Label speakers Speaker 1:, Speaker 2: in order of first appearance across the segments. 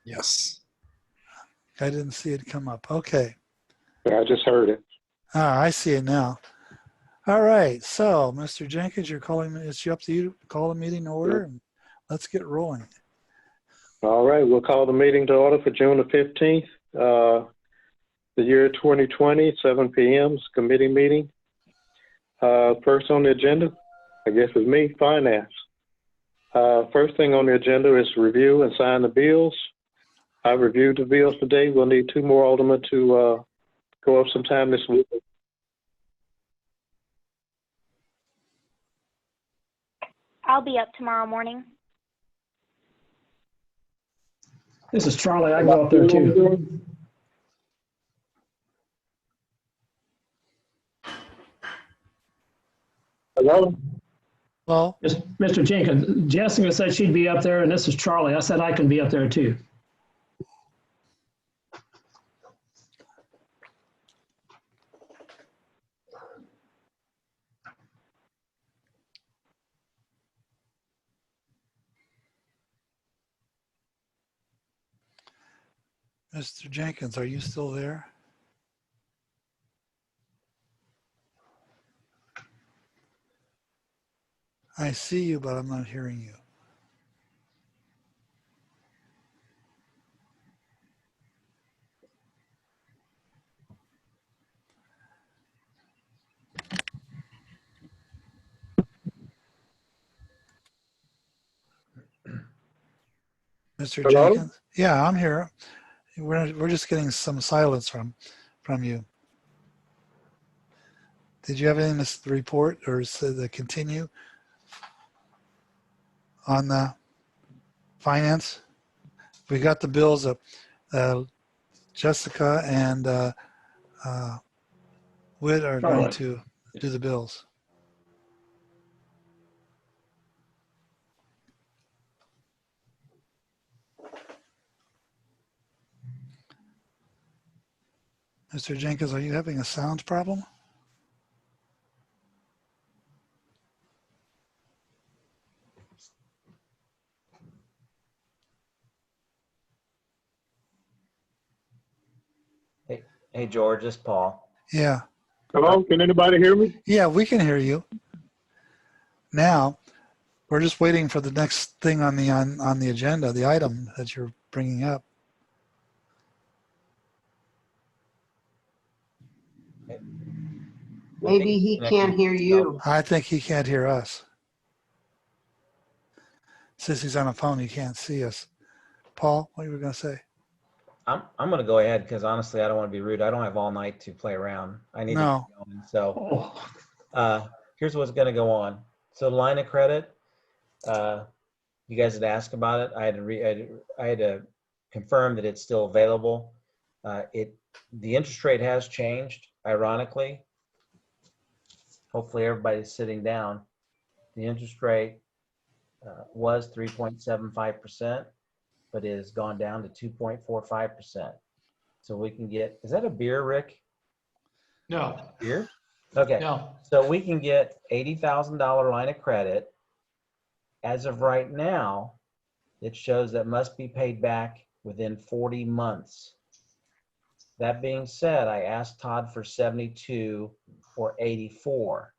Speaker 1: Yes.
Speaker 2: I didn't see it come up. Okay.
Speaker 3: I just heard it.
Speaker 2: Ah, I see it now. All right. So, Mr. Jenkins, you're calling. It's up to you to call the meeting to order, and let's get rolling.
Speaker 3: All right, we'll call the meeting to order for June the 15th, the year 2020, 7 p.m. It's a committee meeting. First on the agenda, I guess it's me, finance. First thing on the agenda is review and sign the bills. I reviewed the bills today. We'll need 2 more aldermen to go up sometime this week.
Speaker 4: I'll be up tomorrow morning.
Speaker 5: This is Charlie. I go up there too.
Speaker 3: Hello?
Speaker 2: Well,
Speaker 5: Mr. Jenkins, Jessica said she'd be up there, and this is Charlie. I said I can be up there too.
Speaker 2: Mr. Jenkins, are you still there? I see you, but I'm not hearing you. Mr.
Speaker 3: Hello?
Speaker 2: Jenkins? Yeah, I'm here. We're just getting some silence from you. Did you have anything to report or to continue on the finance? We got the bills of Jessica and Whit are going to do the bills. Mr. Jenkins, are you having a sound problem?
Speaker 6: Hey, George, it's Paul.
Speaker 2: Yeah.
Speaker 3: Hello? Can anybody hear me?
Speaker 2: Yeah, we can hear you. Now, we're just waiting for the next thing on the agenda, the item that you're bringing up.
Speaker 7: Maybe he can't hear you.
Speaker 2: I think he can't hear us. Since he's on a phone, he can't see us. Paul, what were you going to say?
Speaker 6: I'm going to go ahead because honestly, I don't want to be rude. I don't have all night to play around. I need to get going. So here's what's going to go on. So line of credit, you guys had asked about it. I had to confirm that it's still available. The interest rate has changed, ironically. Hopefully everybody's sitting down. The interest rate was 3.75%, but it has gone down to 2.45%. So we can get, is that a beer, Rick?
Speaker 5: No.
Speaker 6: Beer? Okay.
Speaker 5: No.
Speaker 6: So we can get $80,000 line of credit. As of right now, it shows that must be paid back within 40 months. That being said, I asked Todd for 72 or 84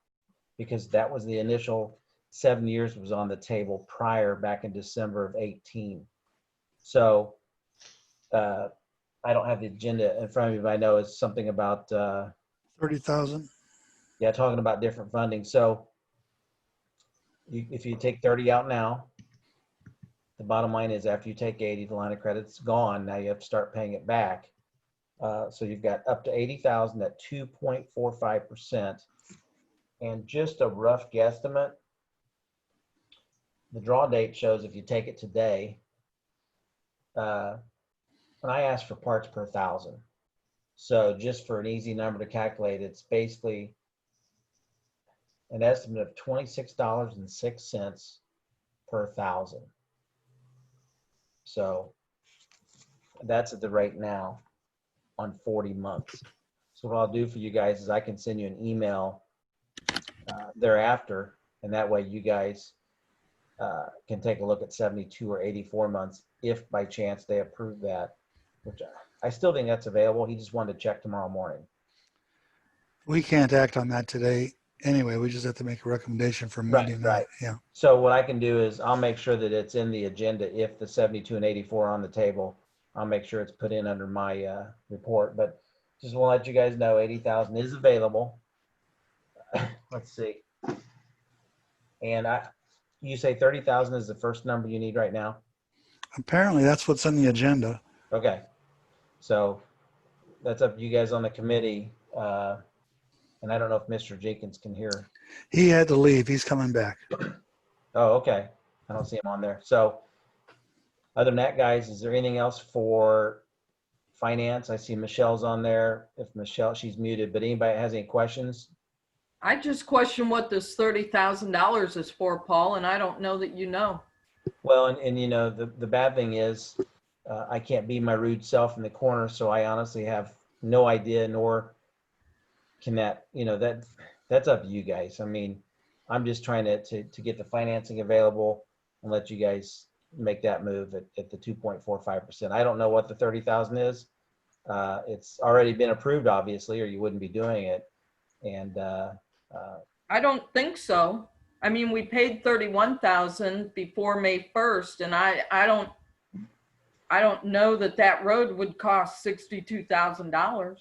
Speaker 6: because that was the initial 7 years was on the table prior back in December of 18. So I don't have the agenda in front of me, but I know it's something about
Speaker 2: 30,000.
Speaker 6: Yeah, talking about different funding. So if you take 30 out now, the bottom line is after you take 80, the line of credit's gone. Now you have to start paying it back. So you've got up to 80,000 at 2.45%. And just a rough guesstimate, the draw date shows if you take it today, when I asked for parts per thousand. So just for an easy number to calculate, it's basically an estimate of $26.06 per thousand. So that's at the rate now on 40 months. So what I'll do for you guys is I can send you an email thereafter, and that way you guys can take a look at 72 or 84 months. if by chance they approve that, which I still think that's available. He just wanted to check tomorrow morning.
Speaker 2: We can't act on that today anyway. We just have to make a recommendation for Monday night.
Speaker 6: Right.
Speaker 2: Yeah.
Speaker 6: So what I can do is I'll make sure that it's in the agenda. If the 72 and 84 are on the table, I'll make sure it's put in under my report. But just want to let you guys know 80,000 is available. Let's see. And you say 30,000 is the first number you need right now?
Speaker 2: Apparently that's what's on the agenda.
Speaker 6: Okay. So that's up to you guys on the committee. And I don't know if Mr. Jenkins can hear.
Speaker 2: He had to leave. He's coming back.
Speaker 6: Oh, okay. I don't see him on there. So other than that, guys, is there anything else for finance? I see Michelle's on there. If Michelle, she's muted, but anybody has any questions?
Speaker 1: I just question what this $30,000 is for, Paul, and I don't know that you know.
Speaker 6: Well, and you know, the bad thing is I can't be my rude self in the corner. So I honestly have no idea, nor can that, you know, that's up to you guys. I mean, I'm just trying to get the financing available and let you guys make that move at the 2.45%. I don't know what the 30,000 is. It's already been approved, obviously, or you wouldn't be doing it. And
Speaker 1: I don't think so. I mean, we paid $31,000 before May 1st, and I don't know that road would cost $62,000.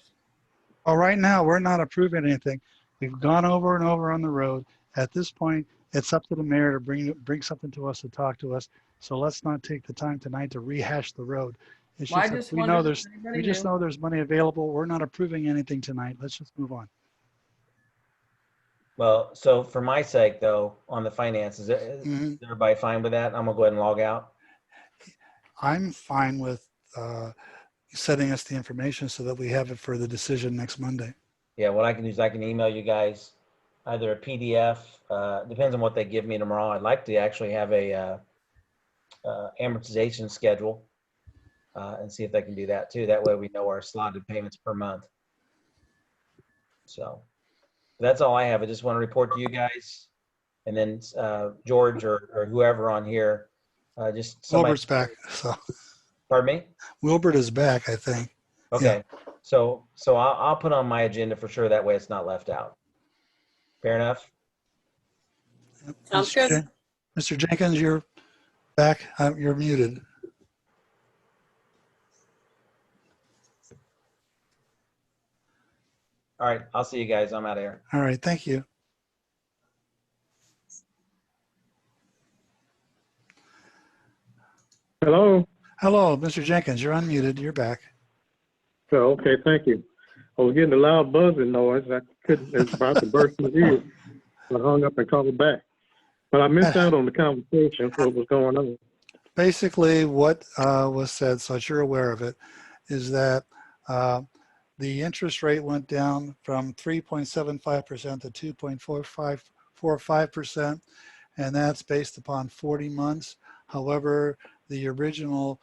Speaker 2: Well, right now we're not approving anything. We've gone over and over on the road. At this point, it's up to the mayor to bring something to us, to talk to us. So let's not take the time tonight to rehash the road. It's
Speaker 1: Well, I
Speaker 2: just
Speaker 1: just
Speaker 2: we know
Speaker 1: wondered
Speaker 2: there's
Speaker 1: if anybody
Speaker 2: we just
Speaker 1: knew.
Speaker 2: know there's money available. We're not approving anything tonight. Let's just move on.
Speaker 6: well, so for my sake, though, on the finances, is everybody fine with that? I'm gonna go ahead and log out.
Speaker 2: I'm fine with sending us the information so that we have it for the decision next Monday.
Speaker 6: Yeah, what I can do is I can email you guys either a PDF, depends on what they give me tomorrow. I'd like to actually have a amortization schedule and see if they can do that too. That way we know our slotted payments per month. So that's all I have. I just want to report to you guys. And then George or whoever on here, just somebody.
Speaker 2: Wilbert's back. So
Speaker 6: Pardon me?
Speaker 2: Wilbert is back, I think.
Speaker 6: Okay. Yeah. So I'll put on my agenda for sure. That way it's not left out. Fair enough?
Speaker 8: Sounds good.
Speaker 2: Mr. Jenkins, you're back. You're muted.
Speaker 6: All right. I'll see you guys. I'm out of here.
Speaker 2: All right. Thank you.
Speaker 3: Hello.
Speaker 2: Hello, Mr. Jenkins. You're unmuted. You're back.
Speaker 3: So, okay, thank you. I was getting a loud buzzing noise. I couldn't, it was about to burst my ears. I hung up and called back. But I missed out on the conversation, what was going on.
Speaker 2: Basically, what was said, so that you're aware of it, is that the interest rate went down from 3.75% to 2.45%, and that's based upon 40 months. However, the original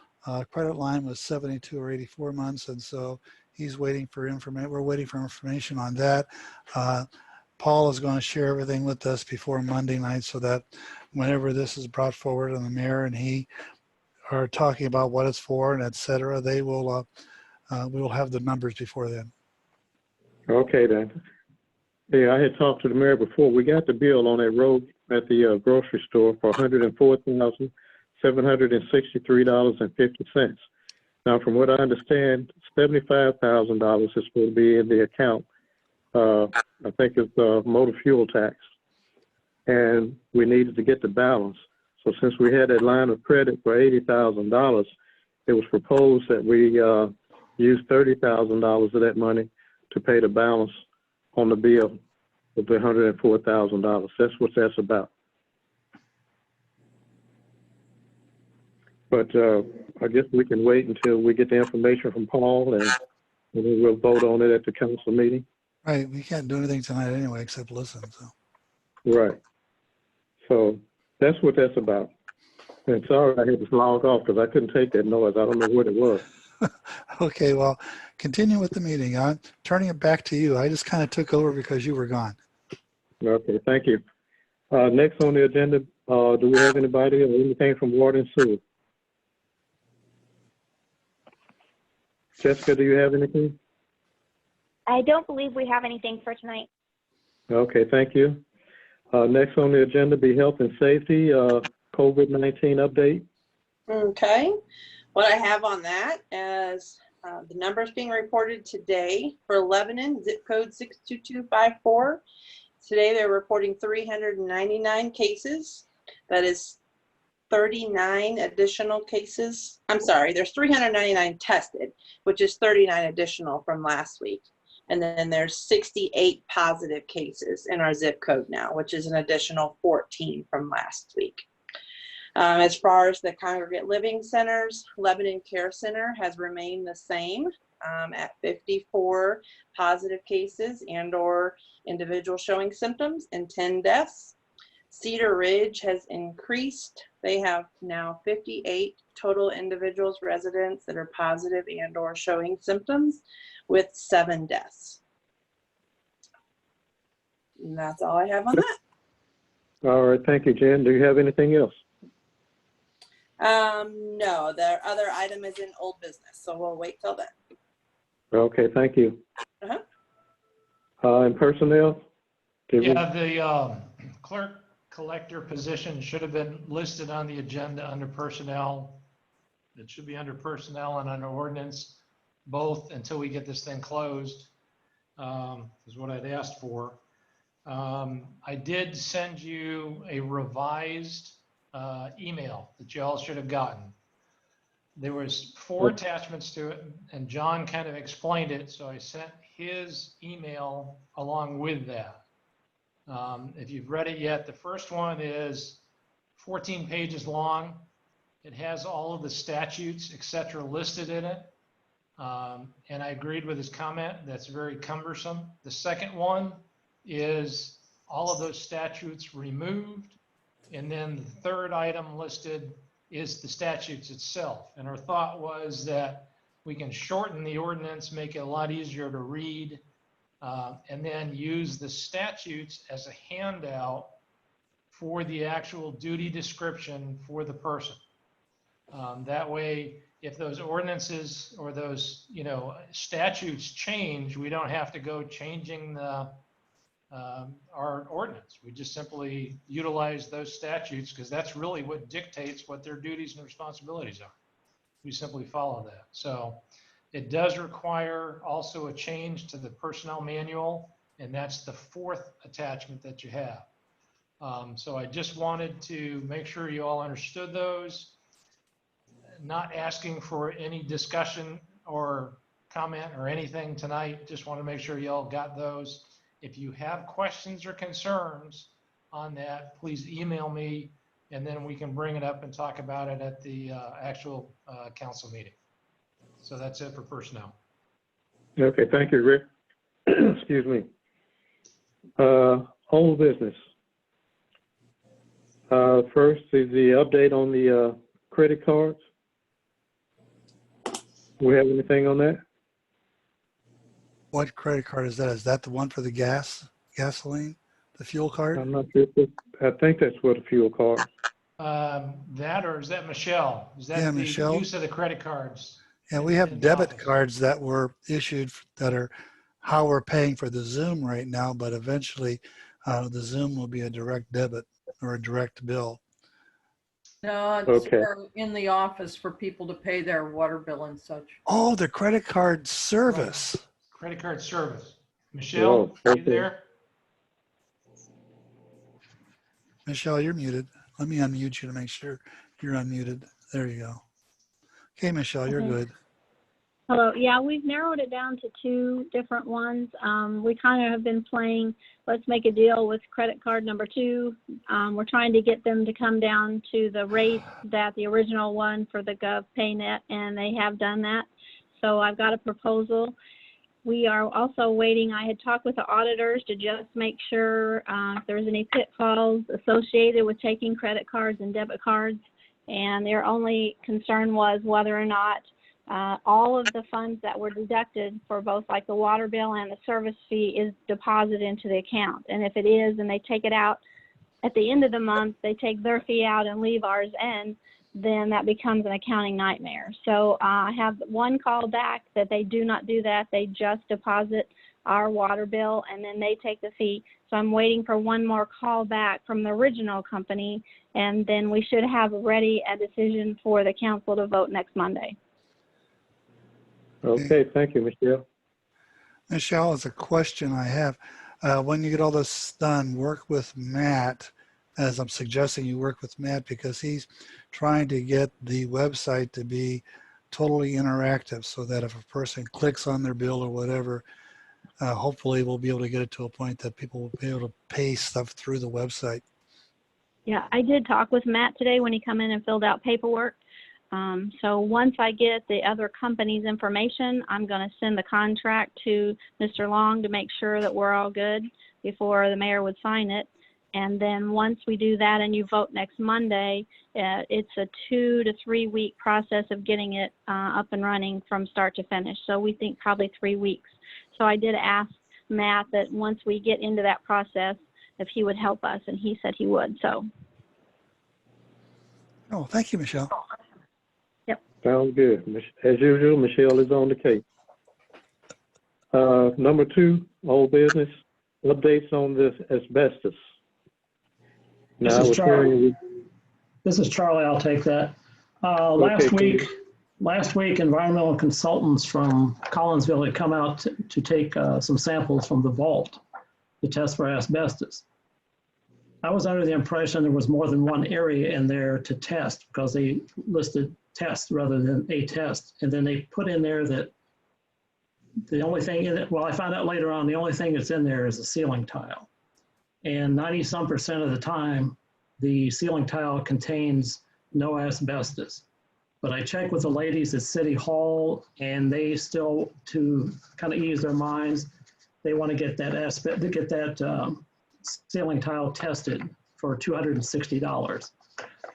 Speaker 2: credit line was 72 or 84 months, and so he's waiting for information. We're waiting for information on that. Paul is going to share everything with us before Monday night so that whenever this is brought forward and the mayor and he are talking about what it's for and et cetera, they will, we will have the numbers before then.
Speaker 3: Okay, then. Yeah, I had talked to the mayor before. We got the bill on that road at the grocery store for $104,763.50. Now, from what I understand, $75,000 is supposed to be in the account. I think it's motor fuel tax. And we needed to get the balance. So since we had that line of credit for $80,000, it was proposed that we use $30,000 of that money to pay the balance on the bill of the $104,000. That's what that's about. But I guess we can wait until we get the information from Paul and then we'll vote on it at the council meeting.
Speaker 2: Right, we can't do anything tonight anyway except listen. So.
Speaker 3: Right. So that's what that's about. And sorry I had to log off because I couldn't take that noise. I don't know what it was.
Speaker 2: Okay, well, continue with the meeting. I'm turning it back to you. I just kind of took over because you were gone.
Speaker 3: Okay, thank you. Next on the agenda, do we have anybody or anything from Water and Sewer? Jessica, do you have anything?
Speaker 4: I don't believe we have anything for tonight.
Speaker 3: Okay, thank you. Next on the agenda be health and safety, COVID-19 update.
Speaker 8: Okay. What I have on that is the numbers being reported today for Lebanon, zip code 62254. Today they're reporting 399 cases. That is 39 additional cases. I'm sorry, there's 399 tested, which is 39 additional from last week. And then there's 68 positive cases in our zip code now, which is an additional 14 from last week. As far as the congregate living centers, Lebanon Care Center has remained the same at 54 positive cases and or individuals showing symptoms and 10 deaths. Cedar Ridge has increased. They have now 58 total individuals, residents that are positive and or showing symptoms with 7 deaths. And that's all I have on that.
Speaker 3: All right, thank you, Jen. Do you have anything else?
Speaker 8: No, the other item is in old business, so we'll wait till then.
Speaker 3: Okay, thank you. And personnel?
Speaker 5: Yeah, the clerk collector position should have been listed on the agenda under personnel. It should be under personnel and under ordinance, both until we get this thing closed, is what I'd asked for. I did send you a revised email that you all should have gotten. There was 4 attachments to it, and John kind of explained it, so I sent his email along with that. If you've read it yet, the first one is 14 pages long. It has all of the statutes, etc., listed in it. And I agreed with his comment. That's very cumbersome. The second one is all of those statutes removed. And then the third item listed is the statutes itself. And our thought was that we can shorten the ordinance, make it a lot easier to read, and then use the statutes as a handout for the actual duty description for the person. That way, if those ordinances or those, statutes change, we don't have to go changing our ordinance. We just simply utilize those statutes because that's really what dictates what their duties and responsibilities are. We simply follow that. So it does require also a change to the personnel manual, and that's the 4th attachment that you have. So I just wanted to make sure you all understood those. Not asking for any discussion or comment or anything tonight. Just want to make sure you all got those. If you have questions or concerns on that, please email me, and then we can bring it up and talk about it at the actual council meeting. So that's it for personnel.
Speaker 3: Okay, thank you, Rick. Excuse me. Old business. First is the update on the credit cards. Do we have anything on that?
Speaker 2: What credit card is that? Is that the one for the gasoline, the fuel card?
Speaker 3: I'm not sure. I think that's what a fuel card.
Speaker 5: That, or is that Michelle? Is that the
Speaker 2: Michelle?
Speaker 5: use of the credit cards?
Speaker 2: Yeah, we have
Speaker 5: in the
Speaker 2: debit
Speaker 5: office?
Speaker 2: cards that were issued that are how we're paying for the Zoom right now, but eventually the Zoom will be a direct debit or a direct bill.
Speaker 1: No, it's for in the office for people to pay their water bill and such.
Speaker 2: Oh, the credit card service.
Speaker 5: Right. Credit card service. Michelle, are you there?
Speaker 2: Michelle, you're muted. Let me unmute you to make sure you're unmuted. There you go. Okay, Michelle, you're good.
Speaker 9: Hello. Yeah, we've narrowed it down to 2 different ones. We kind of have been playing, let's make a deal with credit card number 2. We're trying to get them to come down to the rate that the original one for the GovPayNet, and they have done that. So I've got a proposal. We are also waiting. I had talked with the auditors to just make sure if there's any pitfalls associated with taking credit cards and debit cards. And their only concern was whether or not all of the funds that were deducted for both like the water bill and the service fee is deposited into the account. And if it is, and they take it out at the end of the month, they take their fee out and leave ours in, then that becomes an accounting nightmare. So I have one call back that they do not do that. They just deposit our water bill and then they take the fee. So I'm waiting for one more call back from the original company, and then we should have ready a decision for the council to vote next Monday.
Speaker 3: Okay, thank you, Michelle.
Speaker 2: Michelle, as a question I have, when you get all this done, work with Matt, as I'm suggesting you work with Matt, because he's trying to get the website to be totally interactive so that if a person clicks on their bill or whatever, hopefully we'll be able to get it to a point that people will be able to pay stuff through the website.
Speaker 9: Yeah, I did talk with Matt today when he come in and filled out paperwork. So once I get the other company's information, I'm going to send the contract to Mr. Long to make sure that we're all good before the mayor would sign it. And then once we do that and you vote next Monday, it's a 2 to 3 week process of getting it up and running from start to finish. So we think probably 3 weeks. So I did ask Matt that once we get into that process, if he would help us, and he said he would. So.
Speaker 2: Oh, thank you, Michelle.
Speaker 3: Sounds good. As usual, Michelle is on the case. Number 2, old business, updates on this asbestos. Now,
Speaker 10: This is Charlie. I'll take that. Last week, environmental consultants from Collinsville had come out to take some samples from the vault to test for asbestos. I was under the impression there was more than one area in there to test because they listed test rather than a test. And then they put in there that the only thing in it, well, I found out later on, the only thing that's in there is a ceiling tile. And 90% of the time, the ceiling tile contains no asbestos. But I checked with the ladies at City Hall, and they still, to kind of ease their minds, they want to get that ceiling tile tested for $260.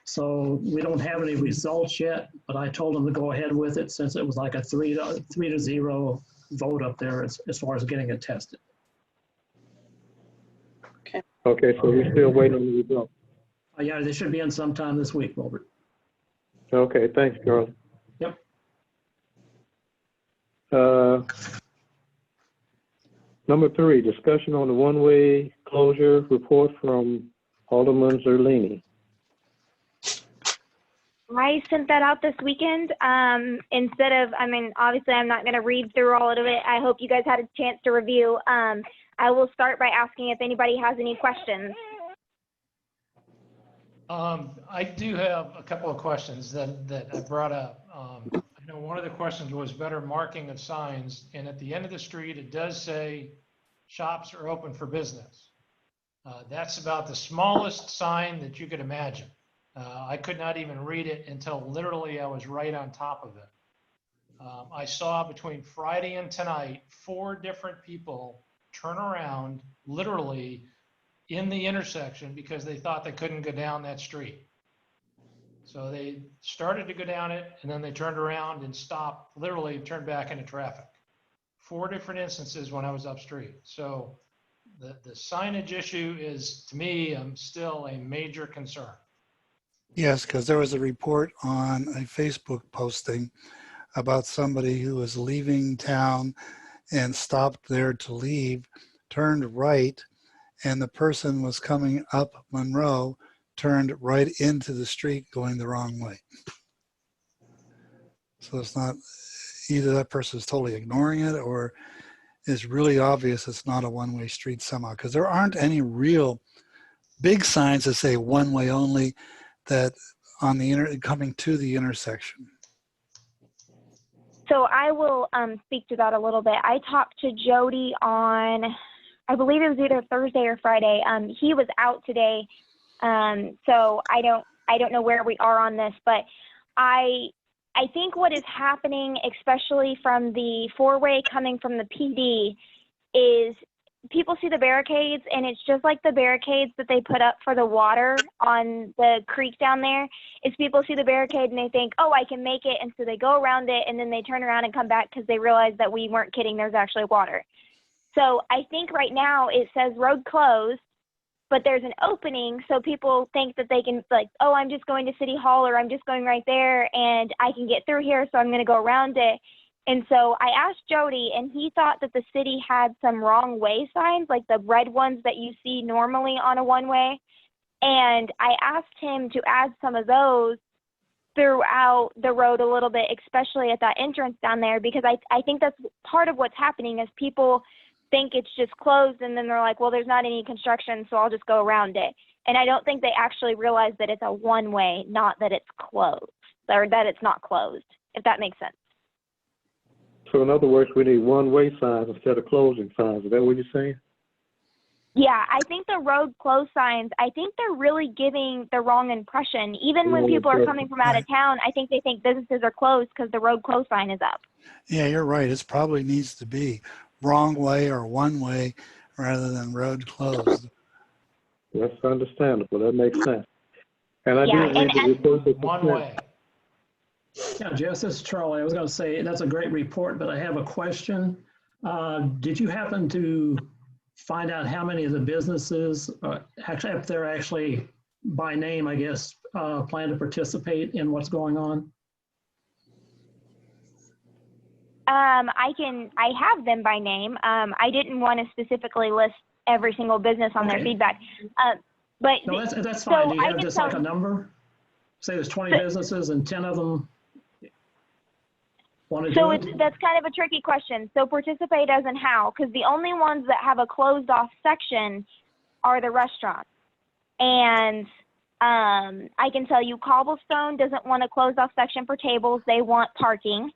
Speaker 10: So we don't have any results yet, but I told them to go ahead with it since it was like a 3-0 vote up there as far as getting it tested.
Speaker 3: Okay, so we're still waiting on the result.
Speaker 10: Yeah, they should be in sometime this week, Wilbert.
Speaker 3: Okay, thanks, Charlie.
Speaker 10: Yep.
Speaker 3: Number 3, discussion on the one-way closure report from Alderman Zerlini.
Speaker 4: I sent that out this weekend. Instead of, obviously I'm not going to read through all of it. I hope you guys had a chance to review. I will start by asking if anybody has any questions.
Speaker 5: I do have a couple of questions that I brought up. I know one of the questions was better marking of signs, and at the end of the street, it does say shops are open for business. That's about the smallest sign that you could imagine. I could not even read it until literally I was right on top of it. I saw between Friday and tonight, 4 different people turn around literally in the intersection because they thought they couldn't go down that street. So they started to go down it and then they turned around and stopped, literally turned back into traffic. 4 different instances when I was up street. So the signage issue is, to me, still a major concern.
Speaker 2: Yes, because there was a report on a Facebook posting about somebody who was leaving town and stopped there to leave, turned right, and the person was coming up Monroe, turned right into the street going the wrong way. So it's not, either that person is totally ignoring it or it's really obvious it's not a one-way street somehow, because there aren't any real big signs that say one way only that on the coming to the intersection.
Speaker 4: So I will speak to that a little bit. I talked to Jody on, I believe it was either Thursday or Friday. He was out today, so I don't know where we are on this, but I think what is happening, especially from the 4-way coming from the PD, is people see the barricades, and it's just like the barricades that they put up for the water on the creek down there. Is people see the barricade and they think, oh, I can make it, and so they go around it, and then they turn around and come back because they realize that we weren't kidding, there's actually water. So I think right now it says road closed, but there's an opening, so people think that they can, like, oh, I'm just going to City Hall, or I'm just going right there and I can get through here, so I'm going to go around it. And so I asked Jody, and he thought that the city had some wrong way signs, like the red ones that you see normally on a one-way. And I asked him to add some of those throughout the road a little bit, especially at that entrance down there, because I think that's part of what's happening is people think it's just closed, and then they're like, well, there's not any construction, so I'll just go around it. And I don't think they actually realize that it's a one-way, not that it's closed, or that it's not closed, if that makes sense.
Speaker 3: So in other words, we need one-way signs instead of closing signs. Is that what you're saying?
Speaker 4: Yeah, I think the road closed signs, I think they're really giving the wrong impression. Even when people are coming from out of town, I think they think businesses are closed because the road closed sign is up.
Speaker 2: Yeah, you're right. It probably needs to be wrong way or one way rather than road closed.
Speaker 3: That's understandable. That makes sense. And I
Speaker 4: Yeah,
Speaker 3: did read the report. That
Speaker 5: One way.
Speaker 10: Yeah, Jess, this is Charlie. I was going to say that's a great report, but I have a question. Did you happen to find out how many of the businesses, actually, if they're actually by name, I guess, plan to participate in what's going on?
Speaker 4: I have them by name. I didn't want to specifically list every single business on their feedback. But
Speaker 10: no, that's fine.
Speaker 4: so
Speaker 10: Do you
Speaker 4: I
Speaker 10: have
Speaker 4: can
Speaker 10: just
Speaker 4: tell
Speaker 10: like a number? Say there's 20 businesses and 10 of them want to do it?
Speaker 4: That's kind of a tricky question. So participate as in how? Because the only ones that have a closed off section are the restaurants. And I can tell you Cobblestone doesn't want a closed off section for tables. They want parking.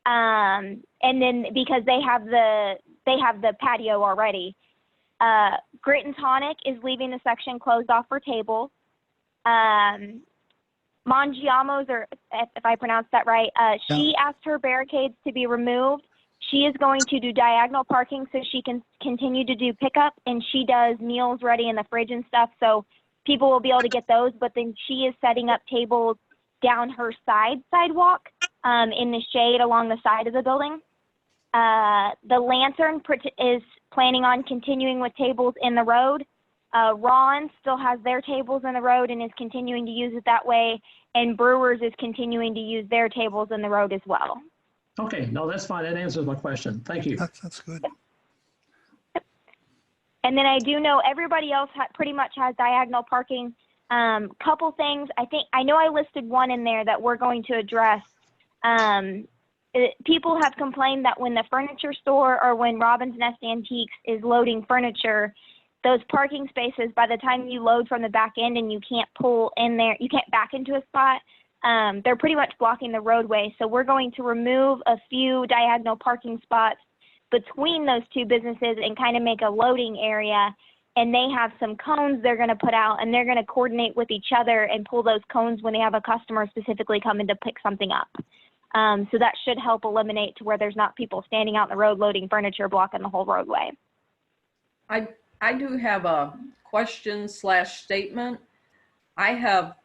Speaker 4: And then because they have the patio already. Grit and Tonic is leaving the section closed off for tables. Mangiamo's, or if I pronounced that right, she asked her barricades to be removed. She is going to do diagonal parking so she can continue to do pickup, and she does meals ready in the fridge and stuff, so people will be able to get those. But then she is setting up tables down her sidewalk in the shade along the side of the building. The Lantern is planning on continuing with tables in the road. Ron still has their tables in the road and is continuing to use it that way. And Brewers is continuing to use their tables in the road as well.
Speaker 10: Okay, no, that's fine. That answers my question. Thank you.
Speaker 2: That's good.
Speaker 4: And then I do know everybody else pretty much has diagonal parking. Couple things. I know I listed one in there that we're going to address. People have complained that when the furniture store or when Robin's Nest Antiques is loading furniture, those parking spaces, by the time you load from the back end and you can't pull in there, you can't back into a spot, they're pretty much blocking the roadway. So we're going to remove a few diagonal parking spots between those two businesses and kind of make a loading area. And they have some cones they're going to put out, and they're going to coordinate with each other and pull those cones when they have a customer specifically coming to pick something up. So that should help eliminate to where there's not people standing out in the road loading furniture, blocking the whole roadway.
Speaker 1: I do have a question/statement. I have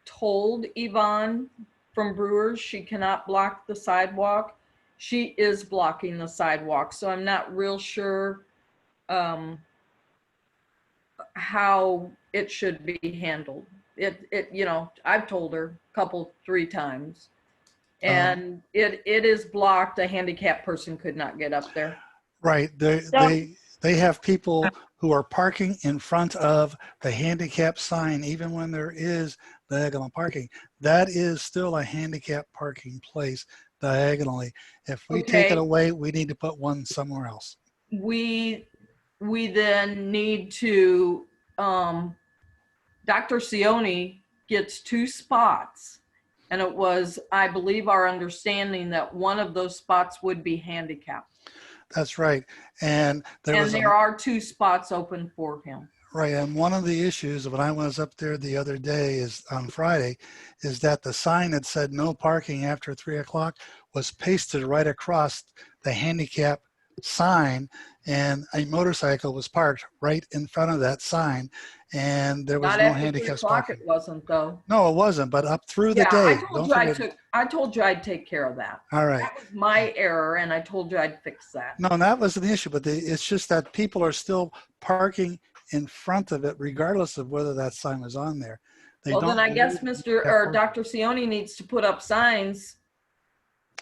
Speaker 1: told Yvonne from Brewers she cannot block the sidewalk. She is blocking the sidewalk, so I'm not real sure how it should be handled. I've told her three times, and it is blocked. A handicapped person could not get up there.
Speaker 2: Right. They have people who are parking in front of the handicap sign, even when there is diagonal parking. That is still a handicap parking place diagonally. If we take it away, we need to put one somewhere else.
Speaker 1: We then need to, Dr. Sione gets 2 spots. And it was, I believe, our understanding that one of those spots would be handicapped.
Speaker 2: That's right. And there
Speaker 1: are 2 spots open for him.
Speaker 2: Right. And one of the issues when I was up there the other day on Friday is that the sign that said no parking after 3 o'clock was pasted right across the handicap sign, and a motorcycle was parked right in front of that sign, and there was no handicap parking.
Speaker 1: It wasn't, though.
Speaker 2: No, it wasn't, but up through the day.
Speaker 1: I told you I'd take care of that.
Speaker 2: All right.
Speaker 1: That was my error, and I told you I'd fix that.
Speaker 2: No, that wasn't the issue, but it's just that people are still parking in front of it, regardless of whether that sign was on there. They
Speaker 1: Well, then I
Speaker 2: don't
Speaker 1: guess
Speaker 2: lose
Speaker 1: Mr.
Speaker 2: that
Speaker 1: or
Speaker 2: parking.
Speaker 1: Dr. Sione needs to put up signs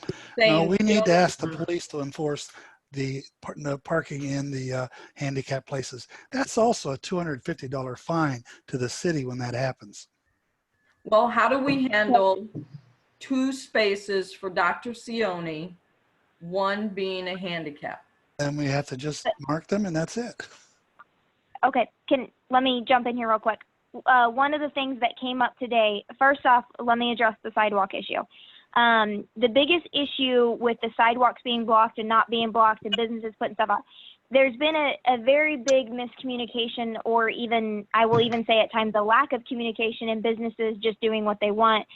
Speaker 2: No,
Speaker 1: saying.
Speaker 2: we need to ask the police to enforce the parking in the handicap places. That's also a $250 fine to the city when that happens.
Speaker 1: Well, how do we handle 2 spaces for Dr. Sione, 1 being a handicap?
Speaker 2: And we have to just mark them and that's it.
Speaker 4: Okay, let me jump in here real quick. One of the things that came up today, first off, let me address the sidewalk issue. The biggest issue with the sidewalks being blocked and not being blocked and businesses putting stuff up, there's been a very big miscommunication, or even, I will even say at times, a lack of communication in businesses just doing what they want.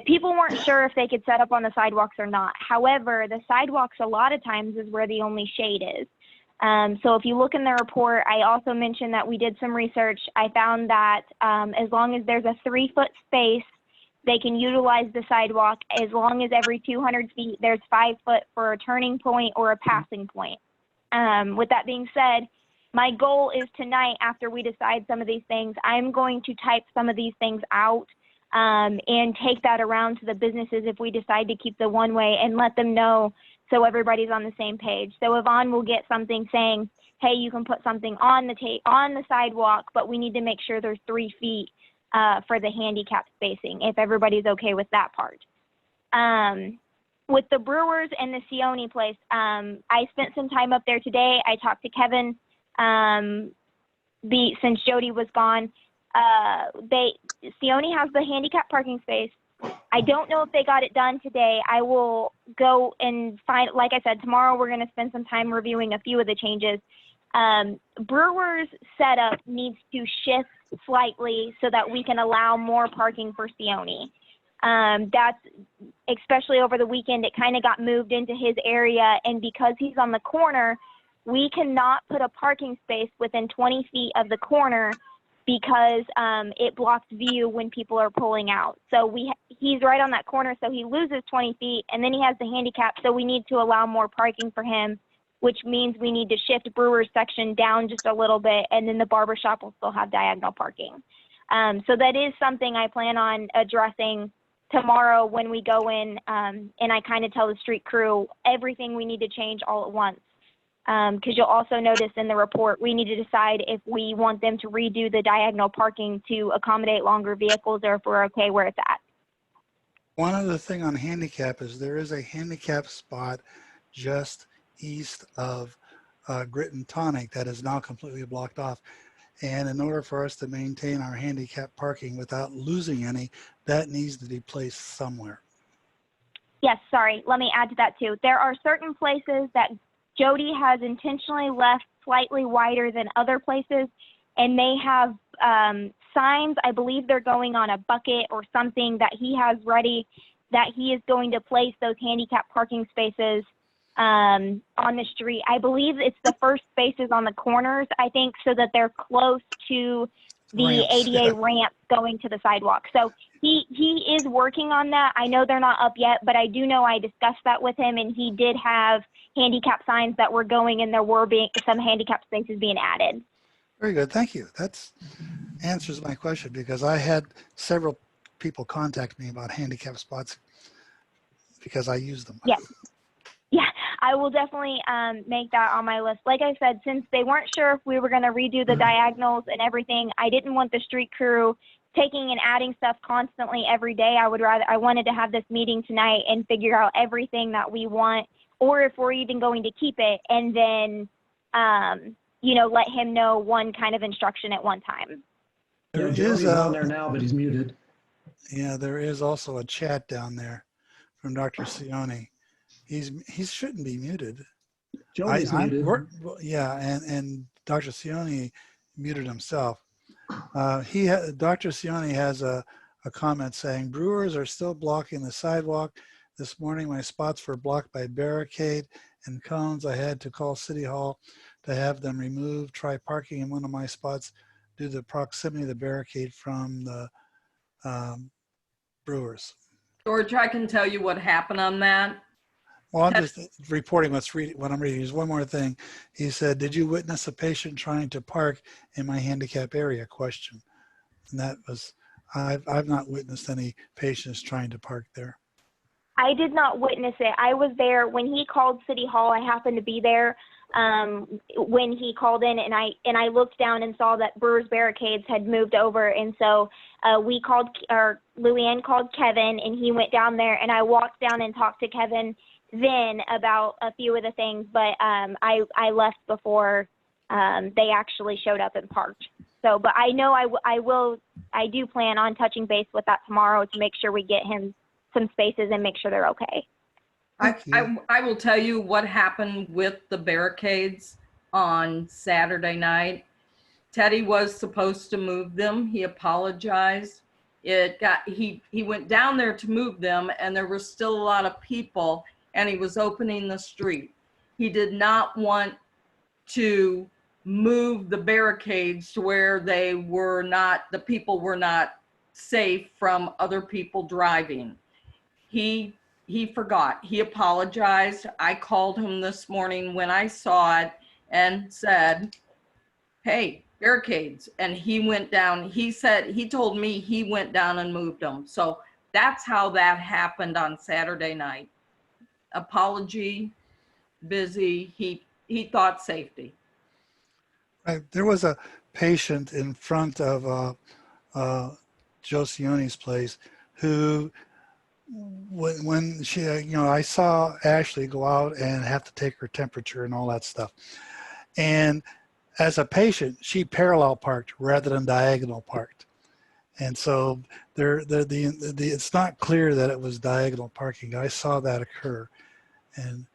Speaker 4: People weren't sure if they could set up on the sidewalks or not. However, the sidewalks a lot of times is where the only shade is. So if you look in the report, I also mentioned that we did some research. I found that as long as there's a 3-foot space, they can utilize the sidewalk. As long as every 200 feet, there's 5 foot for a turning point or a passing point. With that being said, my goal is tonight, after we decide some of these things, I'm going to type some of these things out and take that around to the businesses if we decide to keep the one way, and let them know so everybody's on the same page. So Yvonne will get something saying, hey, you can put something on the sidewalk, but we need to make sure there's 3 feet for the handicap spacing, if everybody's okay with that part. With the Brewers and the Sione place, I spent some time up there today. I talked to Kevin since Jody was gone. Sione has the handicap parking space. I don't know if they got it done today. I will go and find, like I said, tomorrow we're going to spend some time reviewing a few of the changes. Brewers setup needs to shift slightly so that we can allow more parking for Sione. That's, especially over the weekend, it kind of got moved into his area, and because he's on the corner, we cannot put a parking space within 20 feet of the corner because it blocks view when people are pulling out. So he's right on that corner, so he loses 20 feet, and then he has the handicap, so we need to allow more parking for him, which means we need to shift Brewer's section down just a little bit, and then the barbershop will still have diagonal parking. So that is something I plan on addressing tomorrow when we go in, and I kind of tell the street crew everything we need to change all at once. Because you'll also notice in the report, we need to decide if we want them to redo the diagonal parking to accommodate longer vehicles, or if we're okay where it's at.
Speaker 2: One other thing on handicap is there is a handicap spot just east of Grit and Tonic that is now completely blocked off. And in order for us to maintain our handicap parking without losing any, that needs to be placed somewhere.
Speaker 4: Yes, sorry, let me add to that too. There are certain places that Jody has intentionally left slightly wider than other places, and they have signs. I believe they're going on a bucket or something that he has ready, that he is going to place those handicap parking spaces on the street. I believe it's the first spaces on the corners, I think, so that they're close to the
Speaker 2: Ramps,
Speaker 4: ADA
Speaker 2: yeah.
Speaker 4: ramp going to the sidewalk. So he is working on that. I know they're not up yet, but I do know I discussed that with him, and he did have handicap signs that were going, and there were some handicap spaces being added.
Speaker 2: Very good, thank you. That answers my question, because I had several people contact me about handicap spots because I use them.
Speaker 4: Yes. Yeah, I will definitely make that on my list. Like I said, since they weren't sure if we were going to redo the diagonals and everything, I didn't want the street crew taking and adding stuff constantly every day. I wanted to have this meeting tonight and figure out everything that we want, or if we're even going to keep it, and then, let him know one kind of instruction at one time.
Speaker 2: There
Speaker 10: Yeah,
Speaker 2: is
Speaker 10: Jody's on there now, but he's muted.
Speaker 2: Yeah, there is also a chat down there from Dr. Sione. He shouldn't be muted.
Speaker 10: Jody's muted.
Speaker 2: And Dr. Sione muted himself. Dr. Sione has a comment saying, Brewers are still blocking the sidewalk. This morning, my spots were blocked by barricade and cones. I had to call City Hall to have them removed. Try parking in one of my spots due to the proximity of the barricade from the Brewers.
Speaker 1: George, I can tell you what happened on that.
Speaker 2: Well, I'm just reporting what I'm reading. There's one more thing. He said, "Did you witness a patient trying to park in my handicap area?" Question. And that was, I've not witnessed any patients trying to park there.
Speaker 4: I did not witness it. I was there when he called City Hall. I happened to be there when he called in, and I looked down and saw that Brewers Barricades had moved over, and so we called, or Luann called Kevin, and he went down there, and I walked down and talked to Kevin then about a few of the things, but I left before they actually showed up and parked. So, but I know I do plan on touching base with that tomorrow to make sure we get him some spaces and make sure they're okay.
Speaker 1: I will tell you what happened with the barricades on Saturday night. Teddy was supposed to move them. He apologized. He went down there to move them, and there were still a lot of people, and he was opening the street. He did not want to move the barricades to where the people were not safe from other people driving. He forgot. He apologized. I called him this morning when I saw it and said, "Hey, barricades." And he went down. He told me he went down and moved them. So that's how that happened on Saturday night. Apology, busy. He thought safety.
Speaker 2: Right. There was a patient in front of Josioni's place who, when she, I saw Ashley go out and have to take her temperature and all that stuff. And as a patient, she parallel parked rather than diagonal parked. And so it's not clear that it was diagonal parking. I saw that occur. And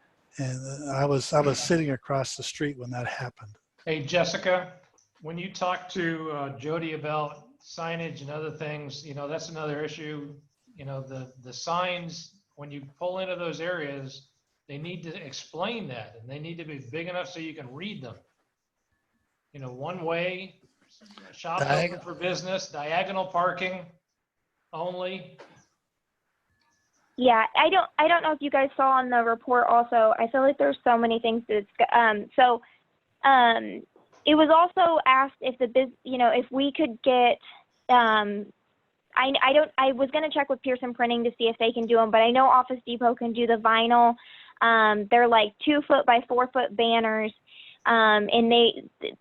Speaker 2: I was sitting across the street when that happened.
Speaker 5: Hey, Jessica, when you talk to Jody about signage and other things, that's another issue. The signs, when you pull into those areas, they need to explain that, and they need to be big enough so you can read them. One way, shops open for business, diagonal parking only.
Speaker 4: Yeah, I don't know if you guys saw on the report also, I feel like there's so many things to discuss. It was also asked if if we could get, I was going to check with Pearson Printing to see if they can do them, but I know Office Depot can do the vinyl. They're like 2 foot by 4 foot banners. And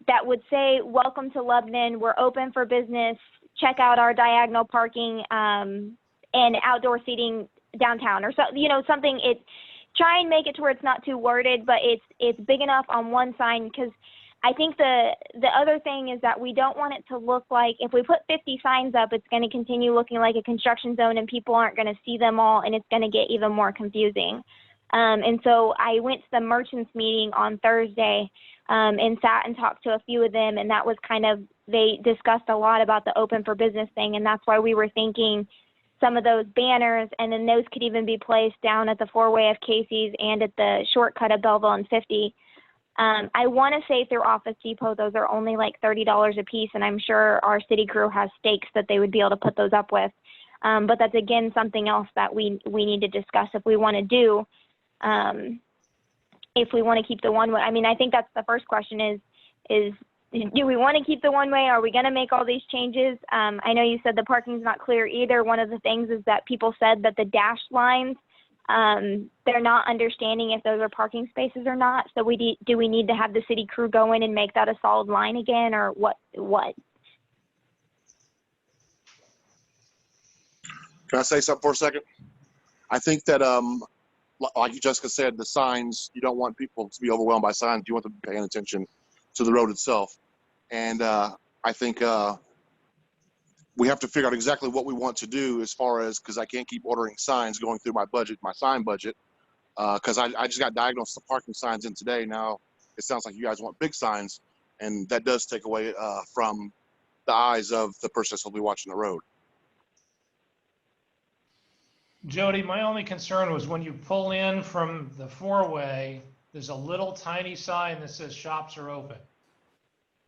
Speaker 4: that would say, "Welcome to Lebanon. We're open for business. Check out our diagonal parking, and outdoor seating downtown," or something. Try and make it to where it's not too worded, but it's big enough on one sign, because I think the other thing is that we don't want it to look like, if we put 50 signs up, it's going to continue looking like a construction zone, and people aren't going to see them all, and it's going to get even more confusing. And so I went to the merchants meeting on Thursday and sat and talked to a few of them, and that was they discussed a lot about the open for business thing, and that's why we were thinking some of those banners, and then those could even be placed down at the four-way of Casey's and at the shortcut of Belleville and 50. I want to say through Office Depot, those are only like $30 a piece, and I'm sure our city crew has stakes that they would be able to put those up with. But that's, again, something else that we need to discuss if we want to do. If we want to keep the one way. I mean, I think that's the first question is do we want to keep the one way? Are we going to make all these changes? I know you said the parking's not clear either. One of the things is that people said that the dashed lines, they're not understanding if those are parking spaces or not. So do we need to have the city crew go in and make that a solid line again, or what?
Speaker 11: Can I say something for a second? I think that, like Jessica said, the signs, you don't want people to be overwhelmed by signs. You want them to be paying attention to the road itself. And I think we have to figure out exactly what we want to do as far as, because I can't keep ordering signs going through my budget, my sign budget, because I just got diagnosed the parking signs in today. Now it sounds like you guys want big signs, and that does take away from the eyes of the person that's going to be watching the road.
Speaker 5: Jody, my only concern was when you pull in from the four-way, there's a little tiny sign that says shops are open.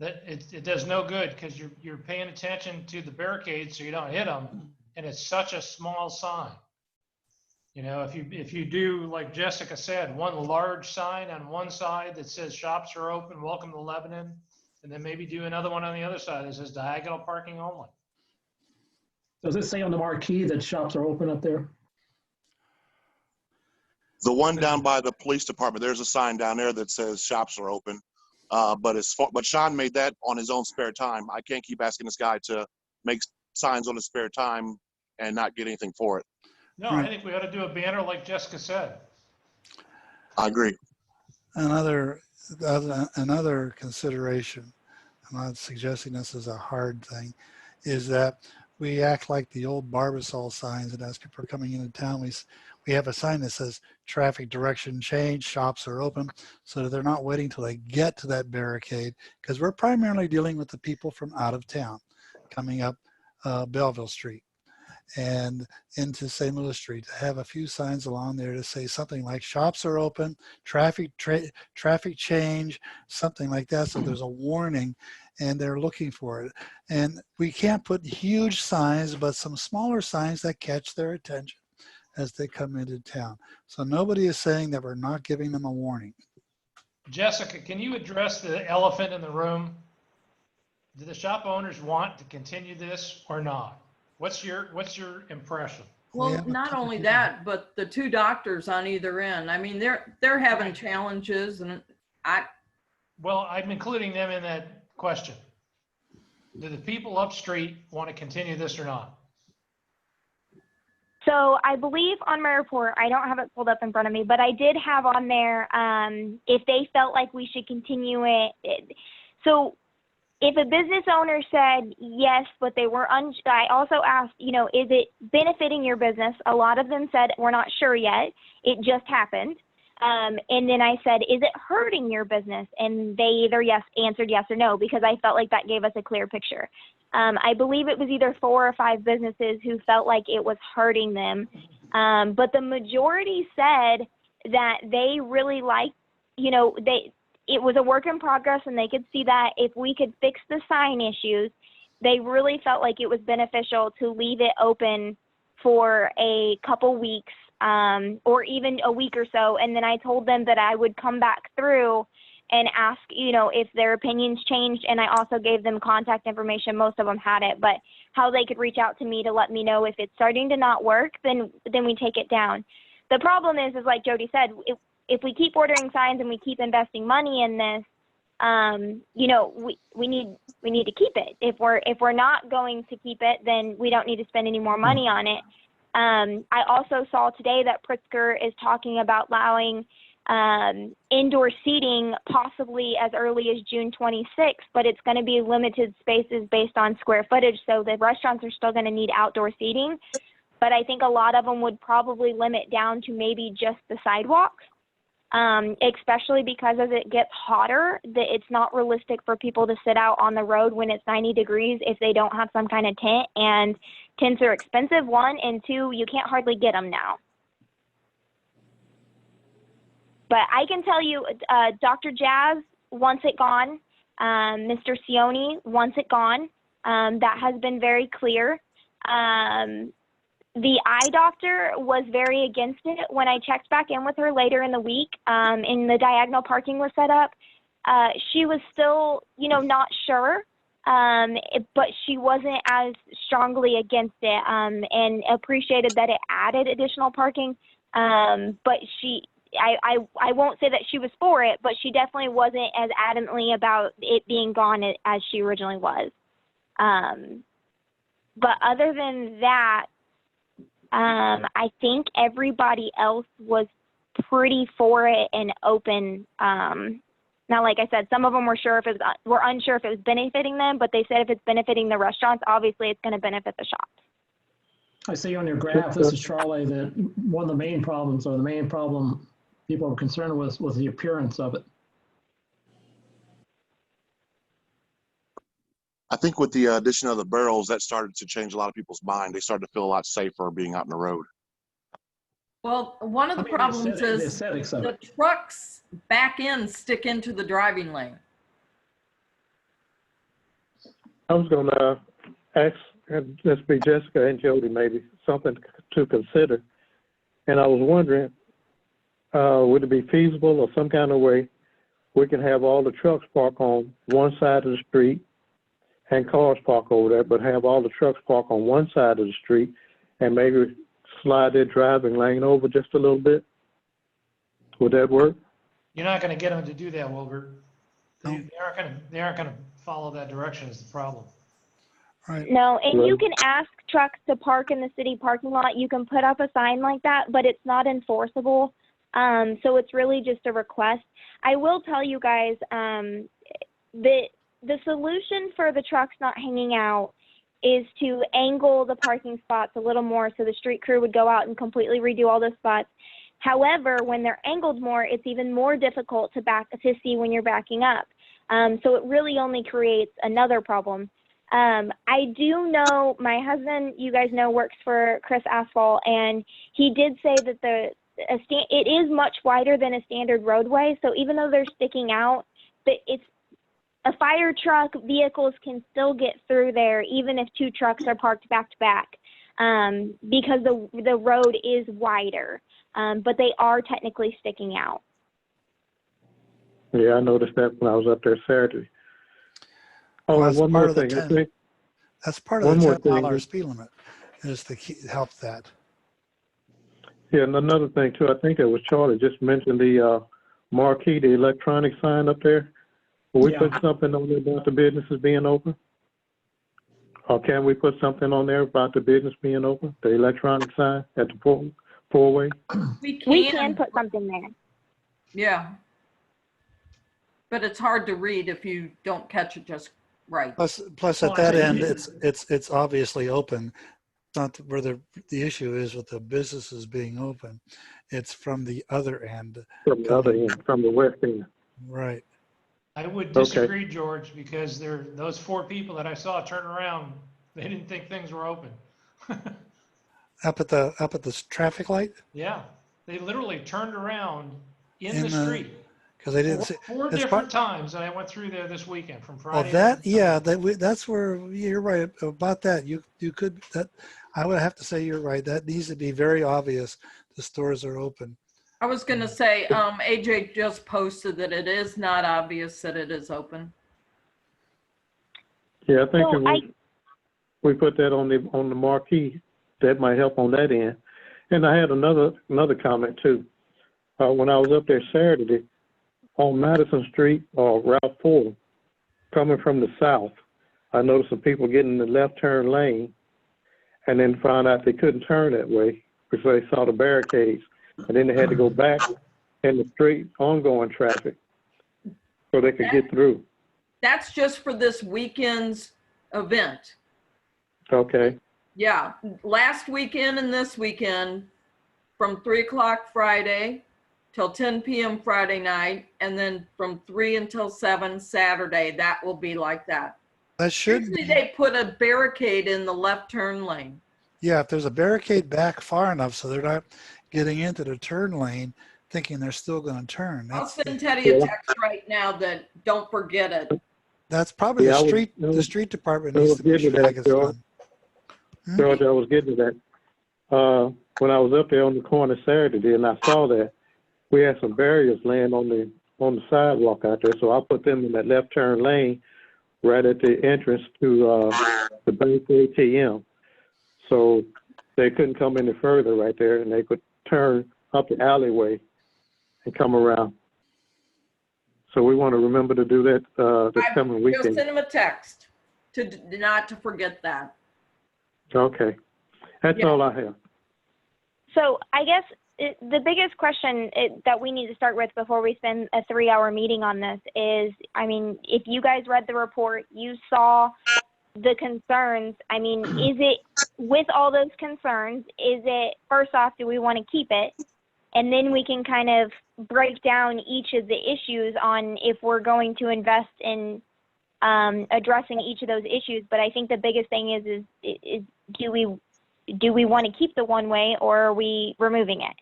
Speaker 5: That it does no good, because you're paying attention to the barricades so you don't hit them, and it's such a small sign. You know, if you do, like Jessica said, one large sign on one side that says shops are open, welcome to Lebanon, and then maybe do another one on the other side that says diagonal parking only.
Speaker 10: Does it say on the marquee that shops are open up there?
Speaker 11: The one down by the police department, there's a sign down there that says shops are open. But Sean made that on his own spare time. I can't keep asking this guy to make signs on his spare time and not get anything for it.
Speaker 5: No, I think we ought to do a banner like Jessica said.
Speaker 11: I agree.
Speaker 2: Another consideration, I'm not suggesting this is a hard thing, is that we act like the old Barbasol signs, and as people are coming into town, we have a sign that says traffic direction change, shops are open, so that they're not waiting till they get to that barricade, because we're primarily dealing with the people from out of town coming up Belleville Street and into St. Louis Street, to have a few signs along there to say something like shops are open, traffic change, something like that, so there's a warning and they're looking for it. And we can't put huge signs, but some smaller signs that catch their attention as they come into town. So nobody is saying that we're not giving them a warning.
Speaker 5: Jessica, can you address the elephant in the room? Do the shop owners want to continue this or not? What's your impression?
Speaker 1: Well, not only that, but the two doctors on either end. I mean, they're having challenges, and
Speaker 5: Well, I'm including them in that question. Do the people up street want to continue this or not?
Speaker 4: So I believe on my report, I don't have it pulled up in front of me, but I did have on there if they felt like we should continue it. So if a business owner said yes, but they were I also asked, you know, is it benefiting your business? A lot of them said, we're not sure yet. It just happened. And then I said, is it hurting your business? And they either answered yes or no, because I felt like that gave us a clear picture. I believe it was either 4 or 5 businesses who felt like it was hurting them. But the majority said that they really liked, you know, it was a work in progress, and they could see that if we could fix the sign issues, they really felt like it was beneficial to leave it open for a couple weeks, or even a week or so. And then I told them that I would come back through and ask, you know, if their opinions changed. And I also gave them contact information. Most of them had it, but how they could reach out to me to let me know if it's starting to not work, then we take it down. The problem is like Jody said, if we keep ordering signs and we keep investing money in this, you know, we need to keep it. If we're not going to keep it, then we don't need to spend any more money on it. I also saw today that Pritzker is talking about allowing indoor seating possibly as early as June 26th, but it's going to be limited spaces based on square footage. So the restaurants are still going to need outdoor seating, but I think a lot of them would probably limit down to maybe just the sidewalks. Especially because as it gets hotter, it's not realistic for people to sit out on the road when it's 90 degrees if they don't have some kind of tent. And tents are expensive, 1, and 2, you can't hardly get them now. But I can tell you, Dr. Jazz wants it gone. Mr. Sione wants it gone. That has been very clear. The eye doctor was very against it. When I checked back in with her later in the week, and the diagonal parking was set up, she was still, you know, not sure, but she wasn't as strongly against it, and appreciated that it added additional parking. But I won't say that she was for it, but she definitely wasn't as adamantly about it being gone as she originally was. But other than that, I think everybody else was pretty for it and open. Now, like I said, some of them were unsure if it was benefiting them, but they said if it's benefiting the restaurants, obviously it's going to benefit the shops.
Speaker 10: I see on your graph, this is Charlie, that one of the main problems, or the main problem people were concerned with, was the appearance of it.
Speaker 11: I think with the addition of the barrels, that started to change a lot of people's mind. They started to feel a lot safer being out in the road.
Speaker 1: well, one of the problems
Speaker 10: the
Speaker 1: is
Speaker 10: aesthetics of
Speaker 1: the
Speaker 10: it.
Speaker 1: trucks back in stick into the driving lane.
Speaker 3: I was going to ask, and this be Jessica and Jody, maybe something to consider. And I was wondering, would it be feasible or some kind of way we can have all the trucks parked on one side of the street and cars park over there, but have all the trucks parked on one side of the street and maybe slide their driving lane over just a little bit? Would that work?
Speaker 5: You're not gonna get them to do that, Wilbur.
Speaker 2: No.
Speaker 5: They aren't gonna follow that direction is the problem.
Speaker 2: Right.
Speaker 4: No, and you
Speaker 3: Right.
Speaker 4: can ask trucks to park in the city parking lot. You can put up a sign like that, but it's not enforceable. So it's really just a request. I will tell you guys, the solution for the trucks not hanging out is to angle the parking spots a little more so the street crew would go out and completely redo all those spots. However, when they're angled more, it's even more difficult to see when you're backing up. So it really only creates another problem. I do know my husband, you guys know, works for Chris Asphalt, and he did say that it is much wider than a standard roadway. So even though they're sticking out, it's a fire truck, vehicles can still get through there even if two trucks are parked back to back, because the road is wider, but they are technically sticking out.
Speaker 3: Yeah, I noticed that when I was up there Saturday. Oh,
Speaker 2: Well,
Speaker 3: and one more thing. I think
Speaker 2: That's part of
Speaker 3: one
Speaker 2: the
Speaker 3: more
Speaker 2: 10-mile
Speaker 3: thing.
Speaker 2: speed limit is to help that.
Speaker 3: Yeah, and another thing too, I think it was Charlie just mentioned the marquee, the electronic sign up there. Will we
Speaker 10: Yeah.
Speaker 3: put something on there about the businesses being open? Or can we put something on there about the business being open, the electronic sign at the four-way?
Speaker 1: We
Speaker 4: We can put something there.
Speaker 1: Yeah. But it's hard to read if you don't catch it just right.
Speaker 2: Plus
Speaker 10: Well,
Speaker 2: at that
Speaker 10: I
Speaker 2: end,
Speaker 10: think-
Speaker 2: it's obviously open. It's not where the issue is with the businesses being open. It's from the other end.
Speaker 3: From the other end, from the west end.
Speaker 2: Right.
Speaker 5: I would
Speaker 3: Okay.
Speaker 5: disagree, George, because those 4 people that I saw turn around, they didn't think things were open.
Speaker 2: Up at the traffic light?
Speaker 5: Yeah, they literally turned around in
Speaker 2: In
Speaker 5: the
Speaker 2: the-
Speaker 5: street.
Speaker 2: Because they didn't see.
Speaker 5: Four
Speaker 2: it's
Speaker 5: different times that I went through there this weekend from
Speaker 2: Well,
Speaker 5: Friday.
Speaker 2: that,
Speaker 5: to
Speaker 2: yeah,
Speaker 5: Sunday.
Speaker 2: that's where you're right about that. You could, that, I would have to say you're right. That needs to be very obvious. The stores are open.
Speaker 1: I was gonna say, AJ just posted that it is not obvious that it is open.
Speaker 3: Yeah, I think
Speaker 4: So
Speaker 3: if we put that on the marquee, that might help on that end. And I had another comment too. When I was up there Saturday on Madison Street or Route 4, coming from the south, I noticed some people getting in the left turn lane, and then found out they couldn't turn that way because they saw the barricades, and then they had to go back in the street, ongoing traffic, so they could get through.
Speaker 1: That's just for this weekend's event.
Speaker 3: Okay.
Speaker 1: Yeah, last weekend and this weekend, from 3 o'clock Friday till 10 p.m. Friday night, and then from 3 until 7 Saturday, that will be like that.
Speaker 2: That should
Speaker 1: Usually
Speaker 2: be.
Speaker 1: they put a barricade in the left turn lane.
Speaker 2: Yeah, if there's a barricade back far enough so they're not getting into the turn lane thinking they're still going to turn.
Speaker 1: I'll
Speaker 2: That's
Speaker 1: send Teddy a text right now that don't forget it.
Speaker 2: that's probably
Speaker 3: Yeah,
Speaker 2: the street department
Speaker 3: I
Speaker 2: needs
Speaker 3: was
Speaker 2: to make
Speaker 3: getting
Speaker 2: sure
Speaker 3: to
Speaker 2: that
Speaker 3: that,
Speaker 2: gets
Speaker 3: George.
Speaker 2: done.
Speaker 3: George, I was getting to that. When I was up there on the corner Saturday and I saw that, we had some barriers laying on the sidewalk out there, so I put them in that left turn lane right at the entrance to the bank ATM. So they couldn't come any further right there, and they could turn up the alleyway and come around. So we want to remember to do that this coming
Speaker 1: Just
Speaker 3: weekend.
Speaker 1: send him a text not to forget that.
Speaker 3: Okay. That's
Speaker 1: Yeah.
Speaker 3: all I have.
Speaker 4: So I guess the biggest question that we need to start with before we spend a 3-hour meeting on this is, I mean, if you guys read the report, you saw the concerns. I mean, is it, with all those concerns, is it, first off, do we want to keep it? And then we can kind of break down each of the issues on if we're going to invest in addressing each of those issues. But I think the biggest thing is do we want to keep the one way, or are we removing it?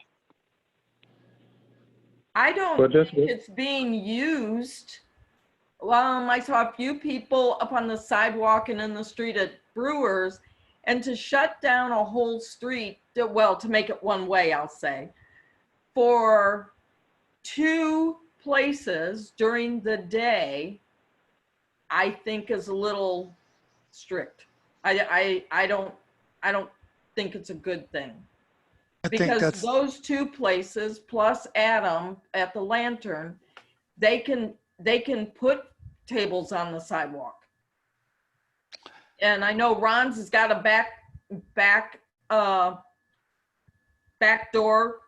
Speaker 1: I don't
Speaker 3: Well, just-
Speaker 1: think it's being used. I saw a few people up on the sidewalk and in the street at Brewers, And to shut down a whole street, well, to make it one way, I'll say, for 2 places during the day, I think is a little strict. I don't think it's a good thing.
Speaker 2: I think
Speaker 1: Because
Speaker 2: that's,
Speaker 1: those 2 places plus Adam at the Lantern, they can put tables on the sidewalk. And I know Ron's has got a back door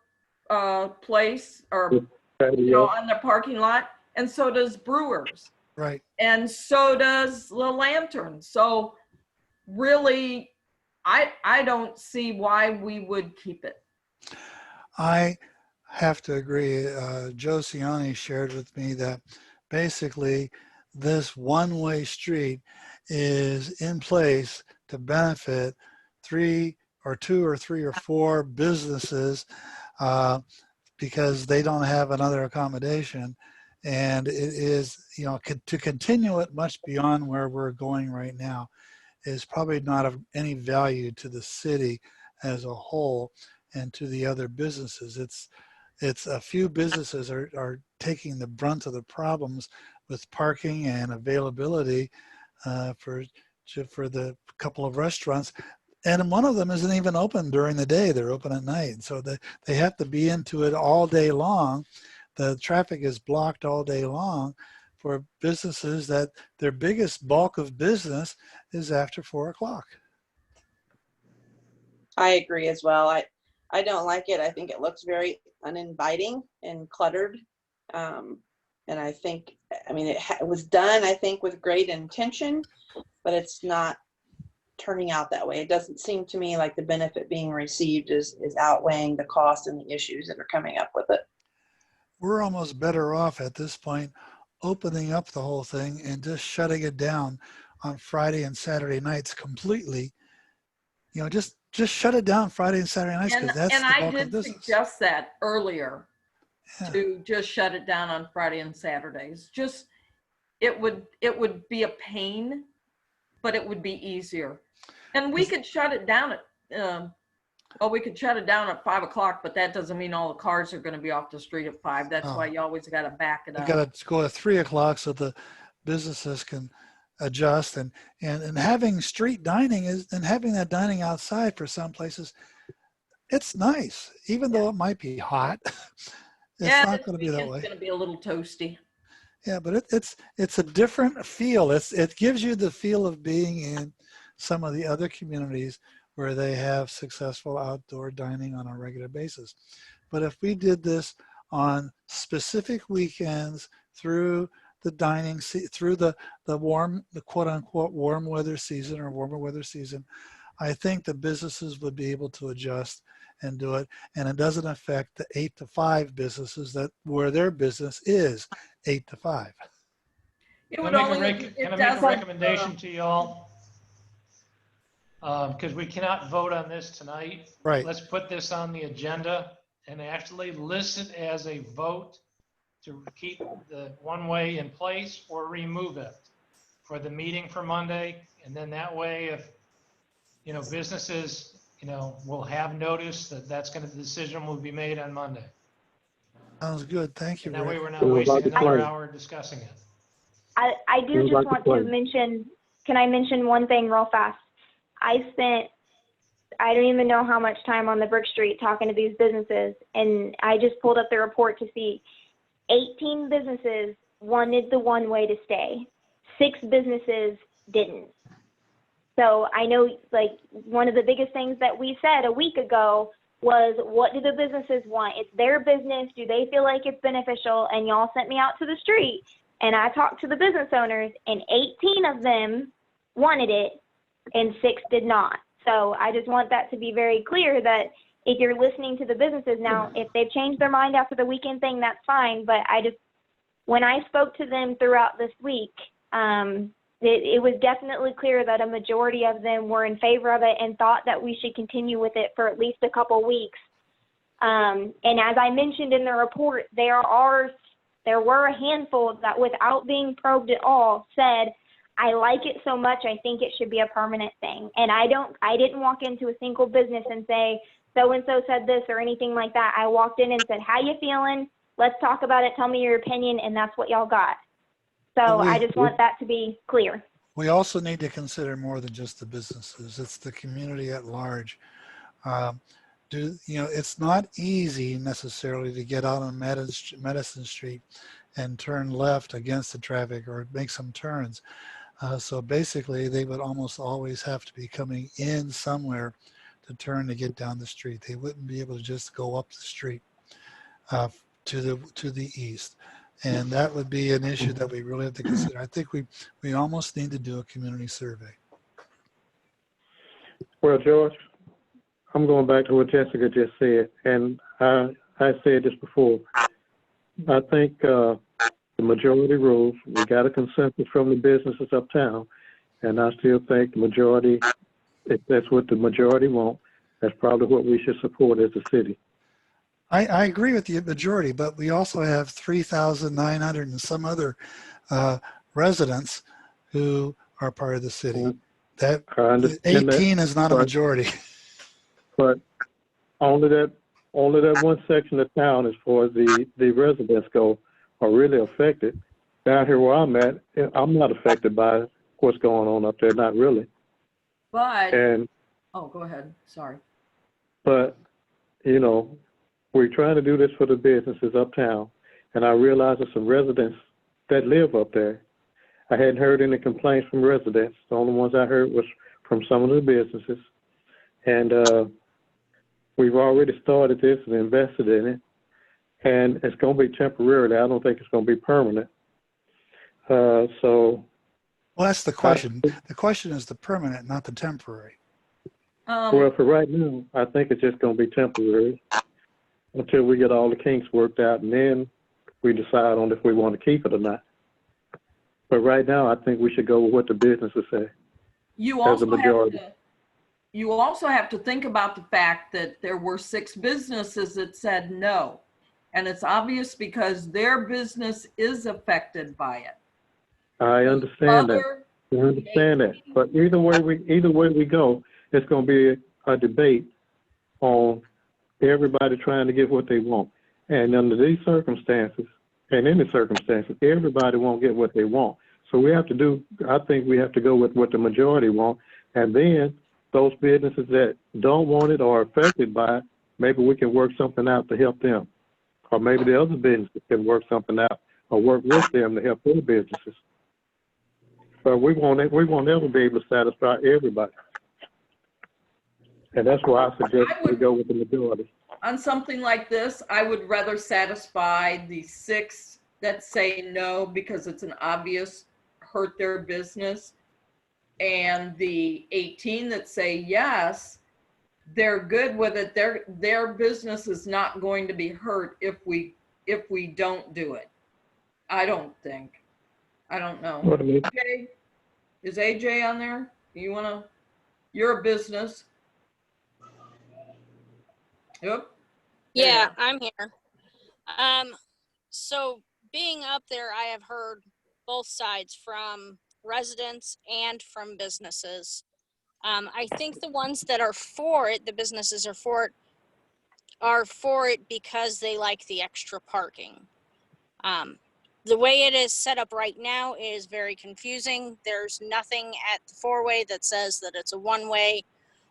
Speaker 1: place, or on the parking lot, and so does Brewers,
Speaker 2: right.
Speaker 1: and so does the Lantern. So really, I don't see why we would keep it.
Speaker 2: I have to agree. Joe Cioni shared with me that basically this one-way street is in place to benefit 2 or 3 or 4 businesses because they don't have another accommodation. And it is, you know, to continue it much beyond where we're going right now is probably not of any value to the city as a whole and to the other businesses. It's a few businesses are taking the brunt of the problems with parking and availability for the couple of restaurants. And one of them isn't even open during the day. They're open at night. So they have to be into it all day long. The traffic is blocked all day long for businesses that their biggest bulk of business is after 4 o'clock.
Speaker 8: I agree as well. I don't like it. I think it looks very uninviting and cluttered. And I think, I mean, it was done, I think, with great intention, but it's not turning out that way. It doesn't seem to me like the benefit being received is outweighing the cost and the issues that are coming up with it.
Speaker 2: We're almost better off at this point opening up the whole thing and just shutting it down on Friday and Saturday nights completely. You know, just shut it down Friday and Saturday nights, because that's the bulk of business.
Speaker 1: Suggest that earlier, to just shut it down on Friday and Saturdays. Just, it would be a pain, but it would be easier. And we could shut it down at, we could shut it down at 5 o'clock, but that doesn't mean all the cars are going to be off the street at 5. That's why you always got to back it up.
Speaker 2: You got to go at 3 o'clock so the businesses can adjust, and having street dining and having that dining outside for some places, it's nice, even though it might be hot. It's not going to be that way.
Speaker 1: It's going to be a little toasty.
Speaker 2: Yeah, but it's a different feel. It gives you the feel of being in some of the other communities where they have successful outdoor dining on a regular basis. But if we did this on specific weekends through the dining, through the quote unquote warm weather season or warmer weather season, I think the businesses would be able to adjust and do it. And it doesn't affect the 8 to 5 businesses where their business is 8 to 5.
Speaker 5: Can I make a recommendation to y'all? Because we cannot vote on this tonight.
Speaker 2: Right.
Speaker 5: Let's put this on the agenda and actually list it as a vote to keep the one-way in place or remove it for the meeting for Monday. And then that way, if, businesses, will have notice that the decision will be made on Monday.
Speaker 2: Sounds good. Thank you.
Speaker 5: And that way we're not wasting another hour discussing it.
Speaker 4: I do just want to mention, can I mention one thing real fast? I don't even know how much time on the Brick Street talking to these businesses, and I just pulled up the report to see 18 businesses wanted the one way to stay. 6 businesses didn't. So I know, like, one of the biggest things that we said a week ago was, what do the businesses want? It's their business. Do they feel like it's beneficial? And y'all sent me out to the street, and I talked to the business owners, and 18 of them wanted it, and 6 did not. So I just want that to be very clear, that if you're listening to the businesses now, if they've changed their mind after the weekend thing, that's fine. But when I spoke to them throughout this week, it was definitely clear that a majority of them were in favor of it and thought that we should continue with it for at least a couple weeks. And as I mentioned in the report, there were a handful that, without being probed at all, said, I like it so much, I think it should be a permanent thing. And I didn't walk into a single business and say, so-and-so said this or anything like that. I walked in and said, how you feeling? Let's talk about it. Tell me your opinion. And that's what y'all got. So I just want that to be clear.
Speaker 2: We also need to consider more than just the businesses. It's the community at large. It's not easy necessarily to get out on Medicine Street and turn left against the traffic or make some turns. So basically, they would almost always have to be coming in somewhere to turn to get down the street. They wouldn't be able to just go up the street to the east. And that would be an issue that we really have to consider. I think we almost need to do a community survey.
Speaker 3: Well, George, I'm going back to what Jessica just said, and I said this before. I think the majority rules. We got a consensus from the businesses uptown, and I still think the majority, if that's what the majority want, that's probably what we should support as a city.
Speaker 2: I agree with the majority, but we also have 3,900 and some other residents who are part of the city. That 18 is not a majority.
Speaker 3: But only that one section of town, as far as the residents go, are really affected. Down here where I'm at, I'm not affected by what's going on up there, not really.
Speaker 1: But,
Speaker 3: and
Speaker 1: oh, go ahead, sorry.
Speaker 3: But, we're trying to do this for the businesses uptown, and I realize there's some residents that live up there. I hadn't heard any complaints from residents. The only ones I heard was from some of the businesses. And we've already started this and invested in it, and it's going to be temporarily. I don't think it's going to be permanent. Well,
Speaker 2: that's the question. The question is the permanent, not the temporary.
Speaker 3: Well, for right now, I think it's just going to be temporary until we get all the kinks worked out, and then we decide on if we want to keep it or not. But right now, I think we should go with what the businesses say.
Speaker 1: You
Speaker 3: as a majority.
Speaker 1: You also have to think about the fact that there were 6 businesses that said no. And it's obvious because their business is affected by it.
Speaker 3: I understand that. I understand that. But either way we go, it's going to be a debate on everybody trying to get what they want. And under these circumstances, and any circumstances, everybody won't get what they want. So I think we have to go with what the majority want. And then those businesses that don't want it or are affected by it, maybe we can work something out to help them. Or maybe the other businesses can work something out or work with them to help their businesses. But we won't ever be able to satisfy everybody. And that's why I suggest we go with the majority.
Speaker 1: On something like this, I would rather satisfy the 6 that say no because it's an obvious hurt their business, and the 18 that say yes, they're good with it. Their business is not going to be hurt if we don't do it. I don't think. I don't know. AJ, is AJ on there? You're a business. Yep.
Speaker 12: Yeah, I'm here. So being up there, I have heard both sides from residents and from businesses. I think the ones that are for it, the businesses are for it because they like the extra parking. The way it is set up right now is very confusing. There's nothing at the 4-way that says that it's a 1-way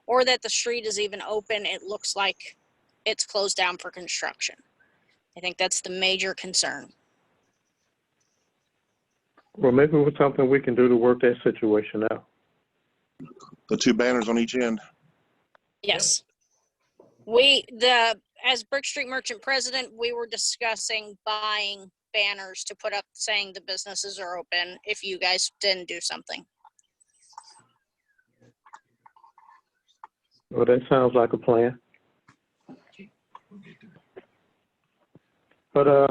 Speaker 12: or that the street is even open. It looks like it's closed down for construction. I think that's the major concern.
Speaker 3: Well, maybe it's something we can do to work that situation out.
Speaker 11: The 2 banners on each end.
Speaker 12: Yes. As Brick Street Merchant President, we were discussing buying banners to put up saying the businesses are open if you guys didn't do something.
Speaker 3: Well, that sounds like a plan. But
Speaker 4: I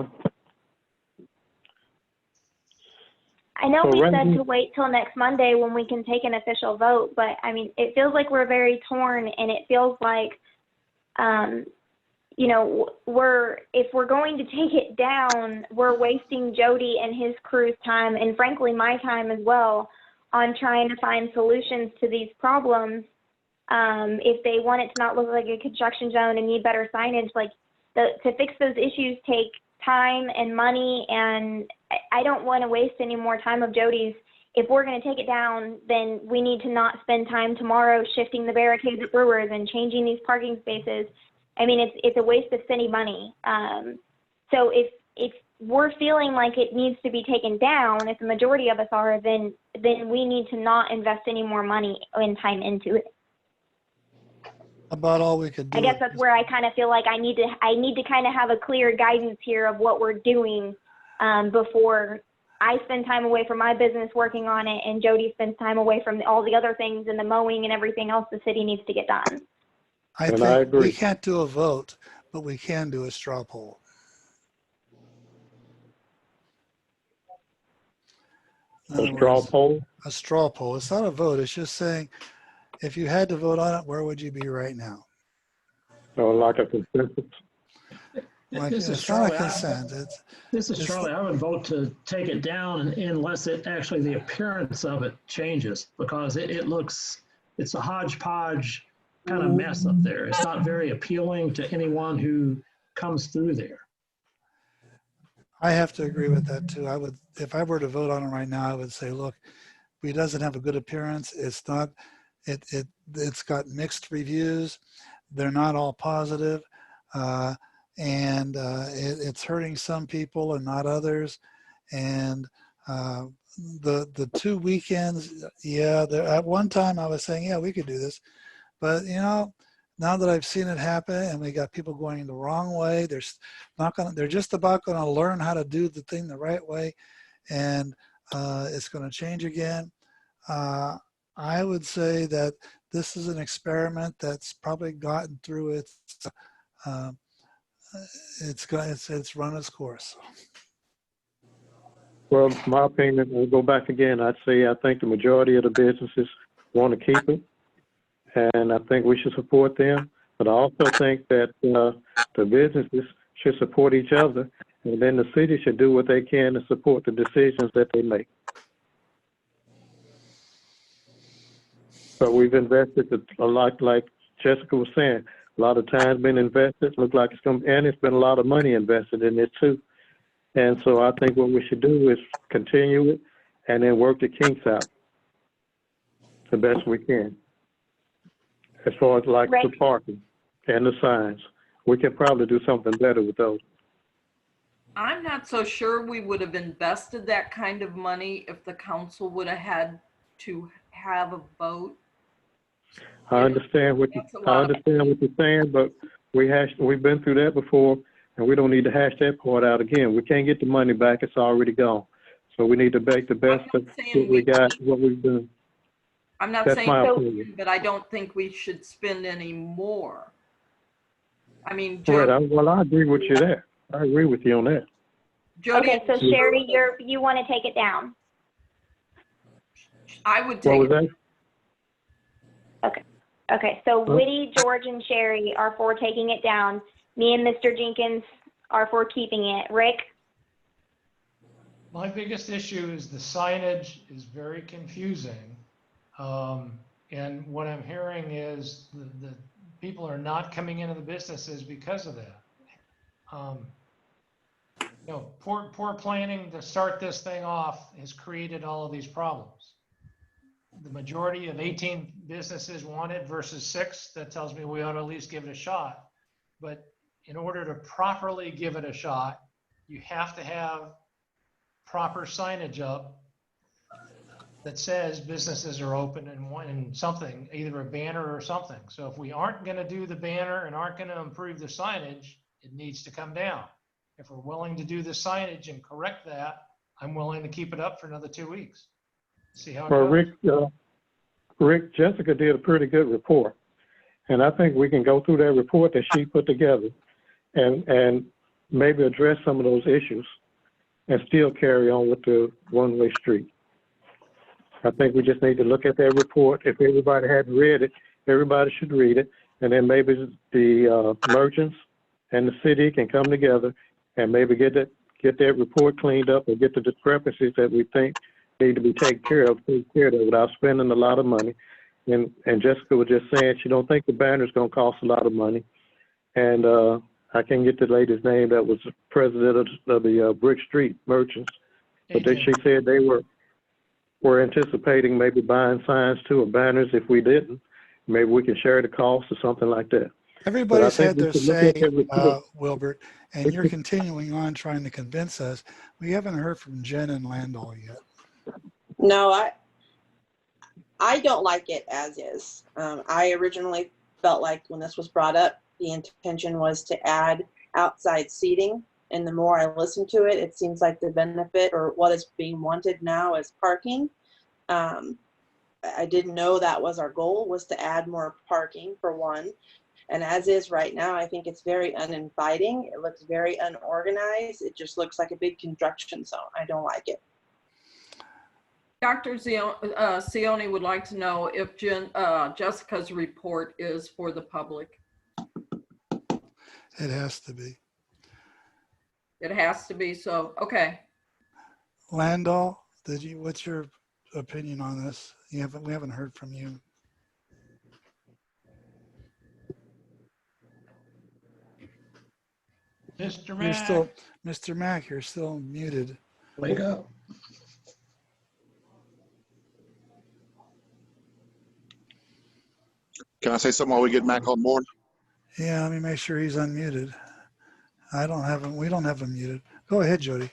Speaker 4: know
Speaker 3: so
Speaker 4: we
Speaker 3: right
Speaker 4: said
Speaker 3: now,
Speaker 4: to wait till next Monday when we can take an official vote, but I mean, it feels like we're very torn, and it feels like, if we're going to take it down, we're wasting Jody and his crew's time, and frankly, my time as well, on trying to find solutions to these problems. If they want it to not look like a construction zone and need better signage, like to fix those issues take time and money, and I don't want to waste any more time of Jody's. If we're going to take it down, then we need to not spend time tomorrow shifting the barricades at Brewers and changing these parking spaces. I mean, it's a waste of city money. So if we're feeling like it needs to be taken down, if the majority of us are, then we need to not invest any more money and time into it.
Speaker 2: About all we could do.
Speaker 4: I guess that's where I kind of feel like I need to kind of have a clear guidance here of what we're doing before I spend time away from my business working on it, and Jody spends time away from all the other things and the mowing and everything else the city needs to get done.
Speaker 2: I think we can't do a vote, but we can do a straw poll.
Speaker 3: A straw poll?
Speaker 2: A straw poll. It's not a vote. It's just saying, if you had to vote on it, where would you be right now?
Speaker 3: Or like a consensus?
Speaker 2: Like, it's not a consent.
Speaker 10: This is Charlie. I would vote to take it down unless it actually, the appearance of it changes, because it looks, it's a hodgepodge kind of mess up there. It's not very appealing to anyone who comes through there.
Speaker 2: I have to agree with that too. I would, if I were to vote on it right now, I would say, look, it doesn't have a good appearance. It's not, it's got mixed reviews. They're not all positive. It's hurting some people and not others. And the 2 weekends, yeah, at one time I was saying, yeah, we could do this. But, you know, now that I've seen it happen and we got people going the wrong way, they're just about going to learn how to do the thing the right way. And it's going to change again. I would say that this is an experiment that's probably gotten through it's run its course.
Speaker 3: Well, my opinion, we'll go back again. I'd say I think the majority of the businesses want to keep it, and I think we should support them. But I also think that the businesses should support each other, and then the city should do what they can to support the decisions that they make. But we've invested a lot, like Jessica was saying, a lot of time's been invested. Look like it's going, and it's been a lot of money invested in it too. And so I think what we should do is continue it and then work the kinks out the best we can. As far as like the parking and the signs, we can probably do something better with those.
Speaker 1: I'm not so sure we would have invested that kind of money if the council would have had to have a vote.
Speaker 3: I understand what you're saying, but we've been through that before, and we don't need to hash that part out again. We can't get the money back; it's already gone. So we need to make the best of what we got, what we've done.
Speaker 1: I'm not saying so, but I don't think we should spend any more. I mean, Jody,
Speaker 3: right. Well, I agree with you there. I agree with you on that.
Speaker 1: Jody,
Speaker 4: okay, so Sherry, you want to take it down?
Speaker 1: I would take it.
Speaker 4: Okay. Okay, so Whitty, George, and Sherry are for taking it down. Me and Mr. Jenkins are for keeping it. Rick?
Speaker 5: My biggest issue is the signage is very confusing. And what I'm hearing is the people are not coming into the businesses because of that. You know, poor planning to start this thing off has created all of these problems. The majority of 18 businesses want it versus 6. That tells me we ought to at least give it a shot. But in order to properly give it a shot, you have to have proper signage up that says businesses are open and something, either a banner or something. So if we aren't going to do the banner and aren't going to improve the signage, it needs to come down. If we're willing to do the signage and correct that, I'm willing to keep it up for another 2 weeks. See how it goes.
Speaker 3: Rick, Jessica did a pretty good report, and I think we can go through that report that she put together and maybe address some of those issues and still carry on with the one-way street. I think we just need to look at that report. If everybody hadn't read it, everybody should read it, and then maybe the merchants and the city can come together and maybe get that report cleaned up and get the discrepancies that we think need to be taken care of, take care of it without spending a lot of money. And Jessica was just saying she don't think the banner's gonna cost a lot of money. And I can't get the lady's name that was president of the Brick Street Merchants, but she said they were anticipating maybe buying signs too or banners. If we didn't, maybe we can share the cost or something like that.
Speaker 2: Everybody's had their say,
Speaker 3: Wilbert.
Speaker 2: Wilbert, and you're continuing on trying to convince us. We haven't heard from Jen and Landau yet.
Speaker 8: No, I don't like it as is. I originally felt like when this was brought up, the intention was to add outside seating. And the more I listen to it, it seems like the benefit or what is being wanted now is parking. I didn't know that was our goal, was to add more parking for one. And as is right now, I think it's very uninviting. It looks very unorganized. It just looks like a big construction zone. I don't like it.
Speaker 1: Dr. Cioni would like to know if Jessica's report is for the public.
Speaker 2: It has to be.
Speaker 1: It has to be, so, okay.
Speaker 2: Landau, what's your opinion on this? We haven't heard from you.
Speaker 5: Mr.
Speaker 2: Mack.
Speaker 5: Mack.
Speaker 2: Mr. Mack, you're still muted.
Speaker 10: Wake up.
Speaker 11: Can I say something while we get Mac on board?
Speaker 2: Yeah, let me make sure he's unmuted. I don't have him. We don't have him muted. Go ahead, Jody.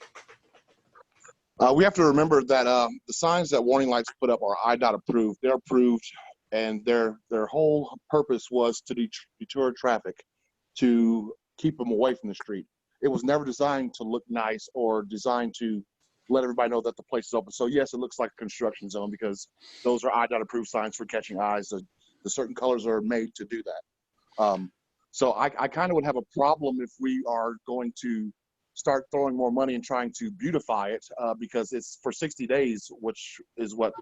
Speaker 11: We have to remember that the signs that warning lights put up are IDOT approved. They're approved, and their whole purpose was to deter traffic, to keep them away from the street. It was never designed to look nice or designed to let everybody know that the place is open. So yes, it looks like a construction zone because those are IDOT approved signs for catching eyes. The certain colors are made to do that. So I kind of would have a problem if we are going to start throwing more money and trying to beautify it because it's for 60 days, which is what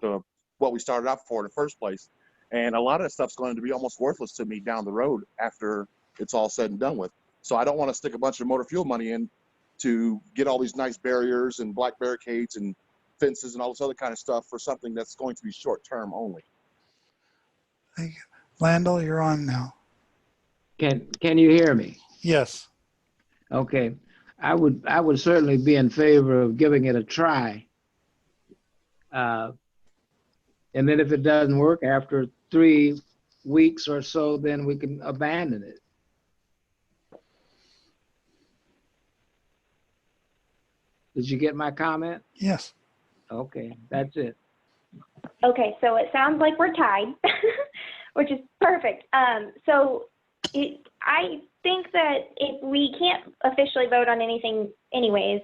Speaker 11: we started out for in the first place. And a lot of that stuff's going to be almost worthless to me down the road after it's all said and done with. So I don't want to stick a bunch of motor fuel money in to get all these nice barriers and black barricades and fences and all this other kind of stuff for something that's going to be short term only.
Speaker 2: Thank you. Landau, you're on now.
Speaker 13: Can you hear me?
Speaker 2: Yes.
Speaker 13: Okay. I would certainly be in favor of giving it a try. And then if it doesn't work after 3 weeks or so, then we can abandon it. Did you get my comment?
Speaker 2: Yes.
Speaker 13: Okay, that's it.
Speaker 4: Okay, so it sounds like we're tied, which is perfect. I think that if we can't officially vote on anything anyways,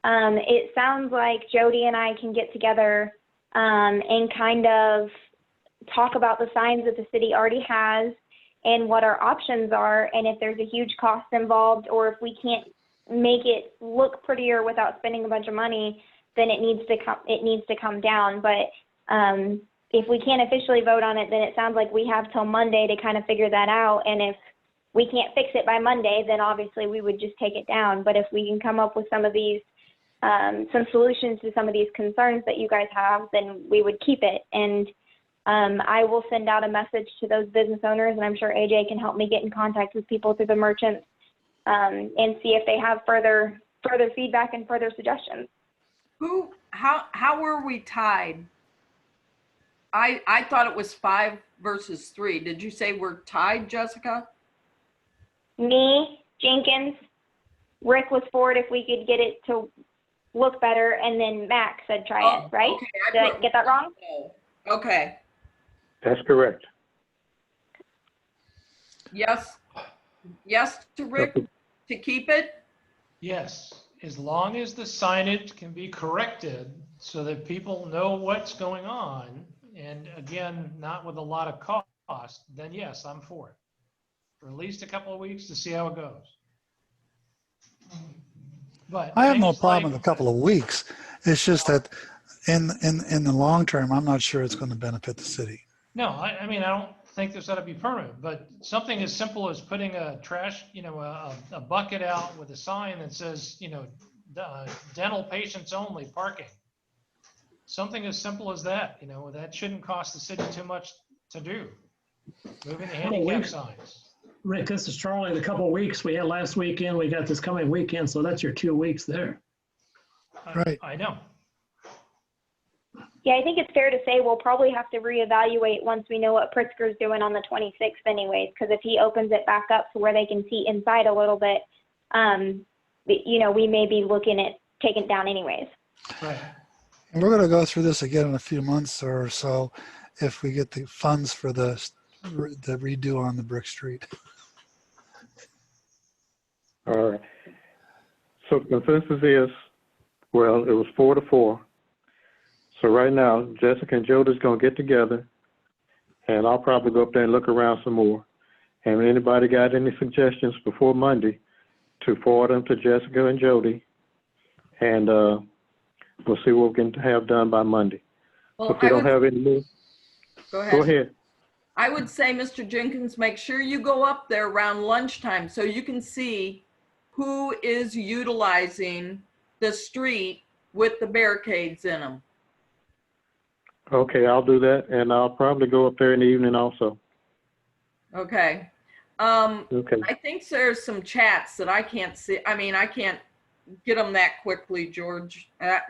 Speaker 4: it sounds like Jody and I can get together and kind of talk about the signs that the city already has and what our options are, and if there's a huge cost involved, or if we can't make it look prettier without spending a bunch of money, then it needs to come down. But if we can't officially vote on it, then it sounds like we have till Monday to kind of figure that out. And if we can't fix it by Monday, then obviously we would just take it down. But if we can come up with some of these, some solutions to some of these concerns that you guys have, then we would keep it. And I will send out a message to those business owners, and I'm sure AJ can help me get in contact with people through the merchants and see if they have further feedback and further suggestions.
Speaker 1: How were we tied? I thought it was 5 versus 3. Did you say we're tied, Jessica?
Speaker 4: Me, Jenkins, Rick was for it if we could get it to look better, and then Mac said try it, right?
Speaker 1: Okay.
Speaker 4: Did I get that wrong?
Speaker 1: Okay.
Speaker 3: That's correct.
Speaker 1: Yes to Rick to keep it?
Speaker 5: Yes, as long as the signage can be corrected so that people know what's going on, and again, not with a lot of cost, then yes, I'm for it. For at least a couple of weeks to see how it goes. But
Speaker 2: I have no problem in a couple of weeks. It's just that in the long term, I'm not sure it's going to benefit the city.
Speaker 5: No, I mean, I don't think this ought to be permanent, but something as simple as putting a trash, a bucket out with a sign that says, dental patients only parking. something as simple as that, you know, that shouldn't cost the city too much to do. Moving the
Speaker 10: Couple
Speaker 5: handicap
Speaker 10: weeks.
Speaker 5: signs.
Speaker 10: Rick, this is Charlie. The couple of weeks we had last weekend, we got this coming weekend, so that's your 2 weeks there.
Speaker 2: Right.
Speaker 5: I know.
Speaker 4: Yeah, I think it's fair to say we'll probably have to reevaluate once we know what Pritzker's doing on the 26th anyways, because if he opens it back up to where they can see inside a little bit, you know, we may be looking at taking it down anyways.
Speaker 5: Right.
Speaker 2: And we're going to go through this again in a few months or so if we get the funds for the redo on the Brick Street.
Speaker 3: All right. So the consensus is, well, it was 4-4. So right now, Jessica and Jody's going to get together, and I'll probably go up there and look around some more. And if anybody got any suggestions before Monday, to forward them to Jessica and Jody, and we'll see what we can have done by Monday.
Speaker 1: Well,
Speaker 3: So if we don't have any more,
Speaker 1: go ahead.
Speaker 3: go ahead.
Speaker 1: I would say, Mr. Jenkins, make sure you go up there around lunchtime so you can see who is utilizing the street with the barricades in them.
Speaker 3: Okay, I'll do that, and I'll probably go up there in the evening also.
Speaker 1: Okay.
Speaker 3: Okay.
Speaker 1: I think there's some chats that I can't see. I mean, I can't get them that quickly, George. I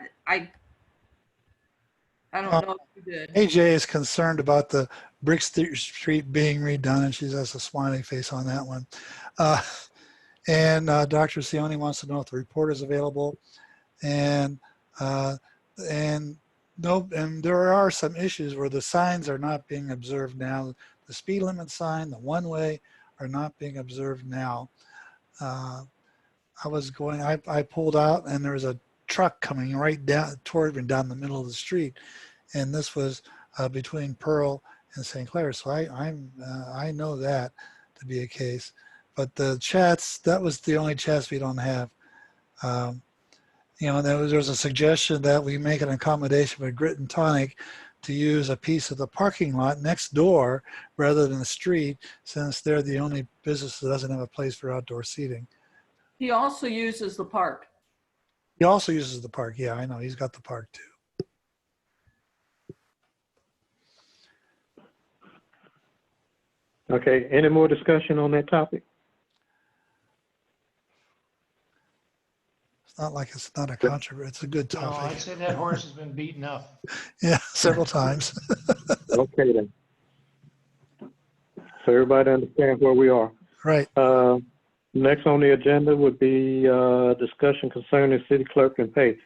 Speaker 1: don't know if you did.
Speaker 2: AJ is concerned about the Brick Street being redone, and she has a smiley face on that one. And Dr. Sione wants to know if the report is available. And there are some issues where the signs are not being observed now. The speed limit sign, the one-way are not being observed now. I pulled out and there was a truck coming right down toward me down the middle of the street. And this was between Pearl and St. Clair. So I know that to be a case. But the chats, that was the only chats we don't have. You know, there was a suggestion that we make an accommodation with Grit and Tonic to use a piece of the parking lot next door rather than the street, since they're the only business that doesn't have a place for outdoor seating.
Speaker 1: He also uses the park.
Speaker 2: He also uses the park. Yeah, I know. He's got the park too.
Speaker 3: Okay, any more discussion on that topic?
Speaker 2: It's not like it's not a controversy. It's a good
Speaker 5: No,
Speaker 2: topic.
Speaker 5: I'd say that horse has been beaten up.
Speaker 2: Yeah, several times.
Speaker 3: Okay then. So everybody understands where we are.
Speaker 2: Right.
Speaker 3: Next on the agenda would be discussion concerning city clerk and pay.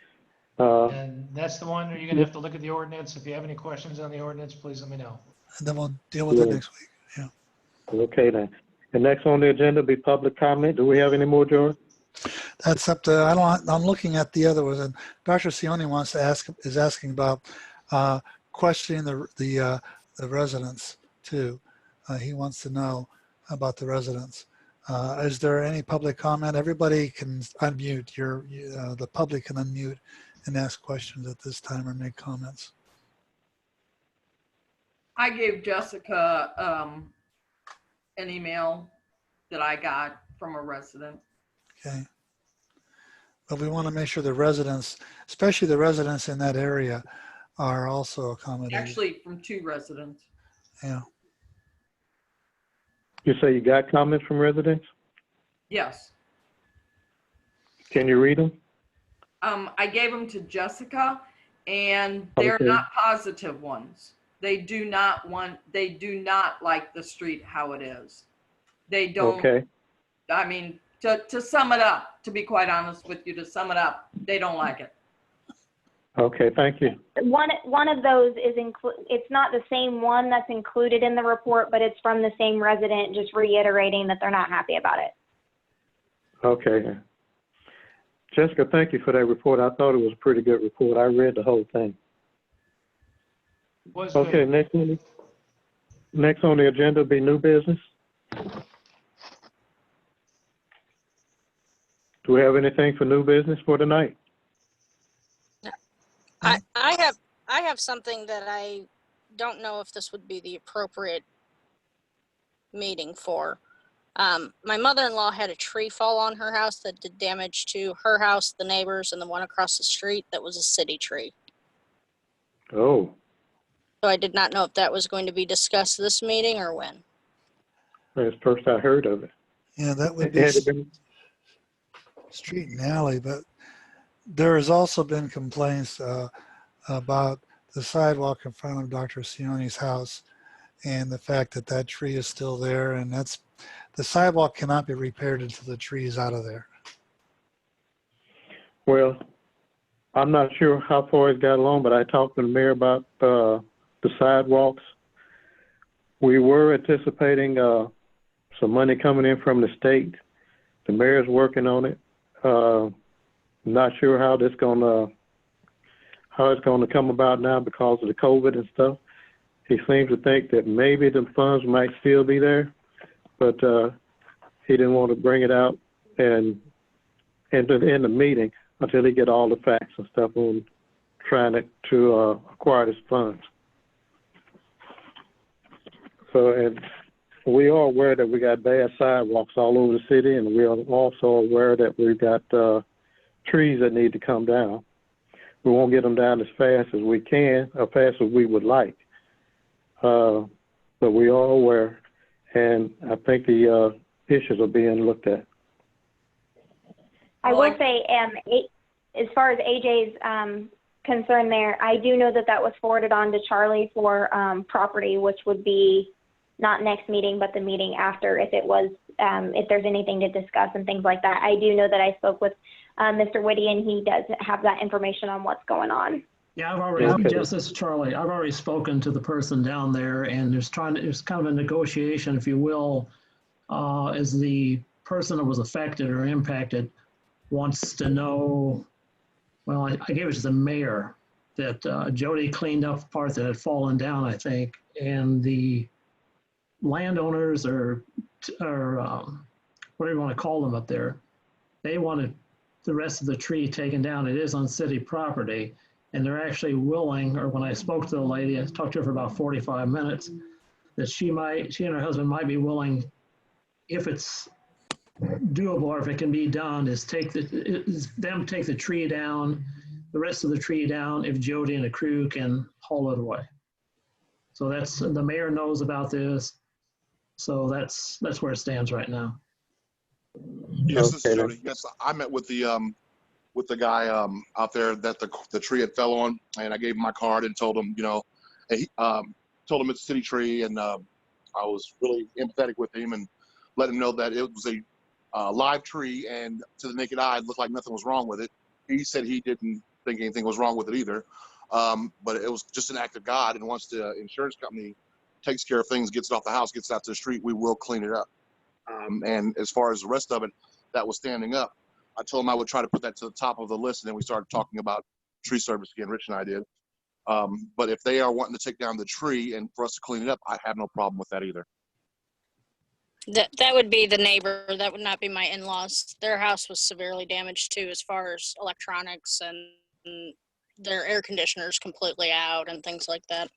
Speaker 5: And that's the one where you're gonna have to look at the ordinance. If you have any questions on the ordinance, please let me know.
Speaker 2: And then we'll deal with it next week. Yeah.
Speaker 3: Okay then. And next on the agenda will be public comment. Do we have any more, George?
Speaker 2: That's up to, I'm looking at the other ones, and Dr. Sione is asking about questioning the residents too. He wants to know about the residents. Is there any public comment? Everybody can unmute. The public can unmute and ask questions at this time or make comments.
Speaker 1: I gave Jessica an email that I got from a resident.
Speaker 2: Okay. But we want to make sure the residents, especially the residents in that area, are also accommodated.
Speaker 1: Actually, from 2 residents.
Speaker 2: Yeah.
Speaker 3: You say you got comments from residents?
Speaker 1: Yes.
Speaker 3: Can you read them?
Speaker 1: I gave them to Jessica, and they're
Speaker 3: Okay.
Speaker 1: not positive ones. They do not like the street how it is. They don't.
Speaker 3: Okay.
Speaker 1: I mean, to sum it up, to be quite honest with you, to sum it up, they don't like it.
Speaker 3: Okay, thank you.
Speaker 4: One of those is it's not the same one that's included in the report, but it's from the same resident just reiterating that they're not happy about it.
Speaker 3: Okay. Jessica, thank you for that report. I thought it was a pretty good report. I read the whole thing.
Speaker 5: Was
Speaker 3: Okay,
Speaker 5: good.
Speaker 3: next on the agenda will be new business. Do we have anything for new business for tonight?
Speaker 12: I have something that I don't know if this would be the appropriate meeting for. My mother-in-law had a tree fall on her house that did damage to her house, the neighbors, and the one across the street that was a city tree.
Speaker 3: Oh,
Speaker 12: So I did not know if that was going to be discussed this meeting or when.
Speaker 3: that's the first I heard of it.
Speaker 2: Yeah, that would be
Speaker 3: Had it been,
Speaker 2: street and alley, but there has also been complaints about the sidewalk in front of Dr. Sione's house and the fact that that tree is still there, and that's, the sidewalk cannot be repaired until the tree is out of there.
Speaker 3: well, I'm not sure how far it got along, but I talked to the mayor about the sidewalks. We were anticipating some money coming in from the state. The mayor's working on it. Not sure how it's gonna come about now because of the COVID and stuff. He seems to think that maybe the funds might still be there, but he didn't want to bring it out and in the meeting until he get all the facts and stuff on trying to acquire his funds. So, and we are aware that we got bad sidewalks all over the city, and we are also aware that we've got trees that need to come down. We won't get them down as fast as we can, or fast as we would like. But we are aware, and I think the issues are being looked at.
Speaker 4: I will say, as far as AJ's concerned there, I do know that that was forwarded on to Charlie for property, which would be not next meeting, but the meeting after, if it was, if there's anything to discuss and things like that. I do know that I spoke with Mr. Whitty, and he does have that information on what's going on.
Speaker 10: Yeah, I've already, Jess, this is Charlie. I've already spoken to the person down there, and there's kind of a negotiation, if you will, as the person that was affected or impacted wants to know, well, I gave it to the mayor, that Jody cleaned up part that had fallen down, I think, and the landowners or whatever you want to call them up there, they wanted the rest of the tree taken down. It is on city property, and they're actually willing, or when I spoke to the lady, I talked to her for about 45 minutes, that she and her husband might be willing, if it's doable or if it can be done, is take the tree down, the rest of the tree down, if Jody and the crew can haul it away. So that's, the mayor knows about this. So that's where it stands right now.
Speaker 11: Yes, this is Jody. Yes, I met with the guy out there that the tree had fell on, and I gave him my card and told him, told him it's a city tree, and I was really empathetic with him and let him know that it was a live tree, and to the naked eye, it looked like nothing was wrong with it. He said he didn't think anything was wrong with it either, but it was just an act of God, and once the insurance company takes care of things, gets it off the house, gets it out to the street, we will clean it up. And as far as the rest of it that was standing up, I told him I would try to put that to the top of the list, and then we started talking about tree service again, Rich and I did. But if they are wanting to take down the tree and for us to clean it up, I have no problem with that either.
Speaker 12: That would be the neighbor. That would not be my in-laws. Their house was severely damaged too, as far as electronics, and their air conditioners completely out and things like that.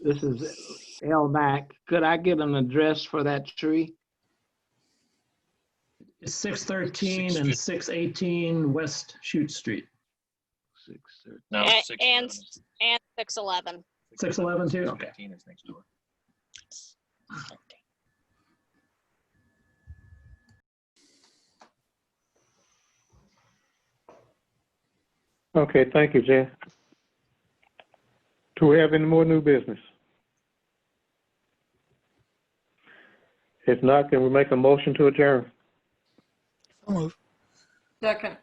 Speaker 13: This is L. Mack. Could I get an address for that tree?
Speaker 10: It's 613 and 618 West Chute Street.
Speaker 13: 613.
Speaker 6: No,
Speaker 12: And 611.
Speaker 10: 611 too? Okay.
Speaker 6: 615 is next door.
Speaker 3: Okay, thank you, Jen. Do we have any more new business? If not, can we make a motion to adjourn?
Speaker 2: I'll move.
Speaker 1: Second.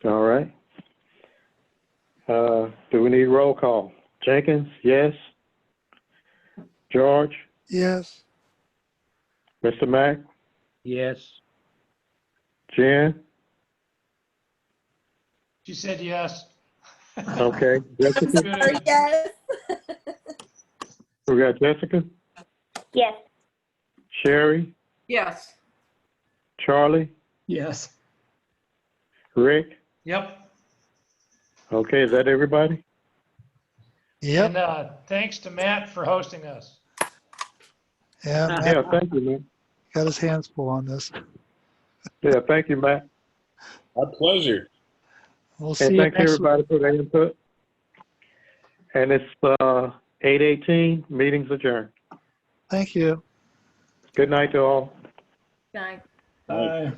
Speaker 3: All right. Do we need roll call? Jenkins, yes. George,
Speaker 2: Yes.
Speaker 3: Mr. Mack,
Speaker 13: Yes.
Speaker 3: Jen,
Speaker 5: She said yes.
Speaker 3: okay. Jessica,
Speaker 5: Good.
Speaker 8: Yes.
Speaker 3: we got Jessica,
Speaker 4: Yes.
Speaker 3: Sherry,
Speaker 1: Yes.
Speaker 3: Charlie,
Speaker 10: Yes.
Speaker 3: Rick.
Speaker 5: Yep.
Speaker 3: Okay, is that everybody?
Speaker 2: Yep.
Speaker 5: And thanks to Matt for hosting us.
Speaker 2: Yeah, Matt
Speaker 3: Yeah, thank you, man.
Speaker 2: got his hands full on this.
Speaker 3: Yeah, thank you, Matt.
Speaker 14: Our pleasure.
Speaker 2: We'll see
Speaker 3: And
Speaker 2: you
Speaker 3: thank you
Speaker 2: next week.
Speaker 3: everybody for their input. And it's 8:18, meeting's adjourned.
Speaker 2: Thank you.
Speaker 3: Good night to all.
Speaker 1: Guy.
Speaker 10: Bye.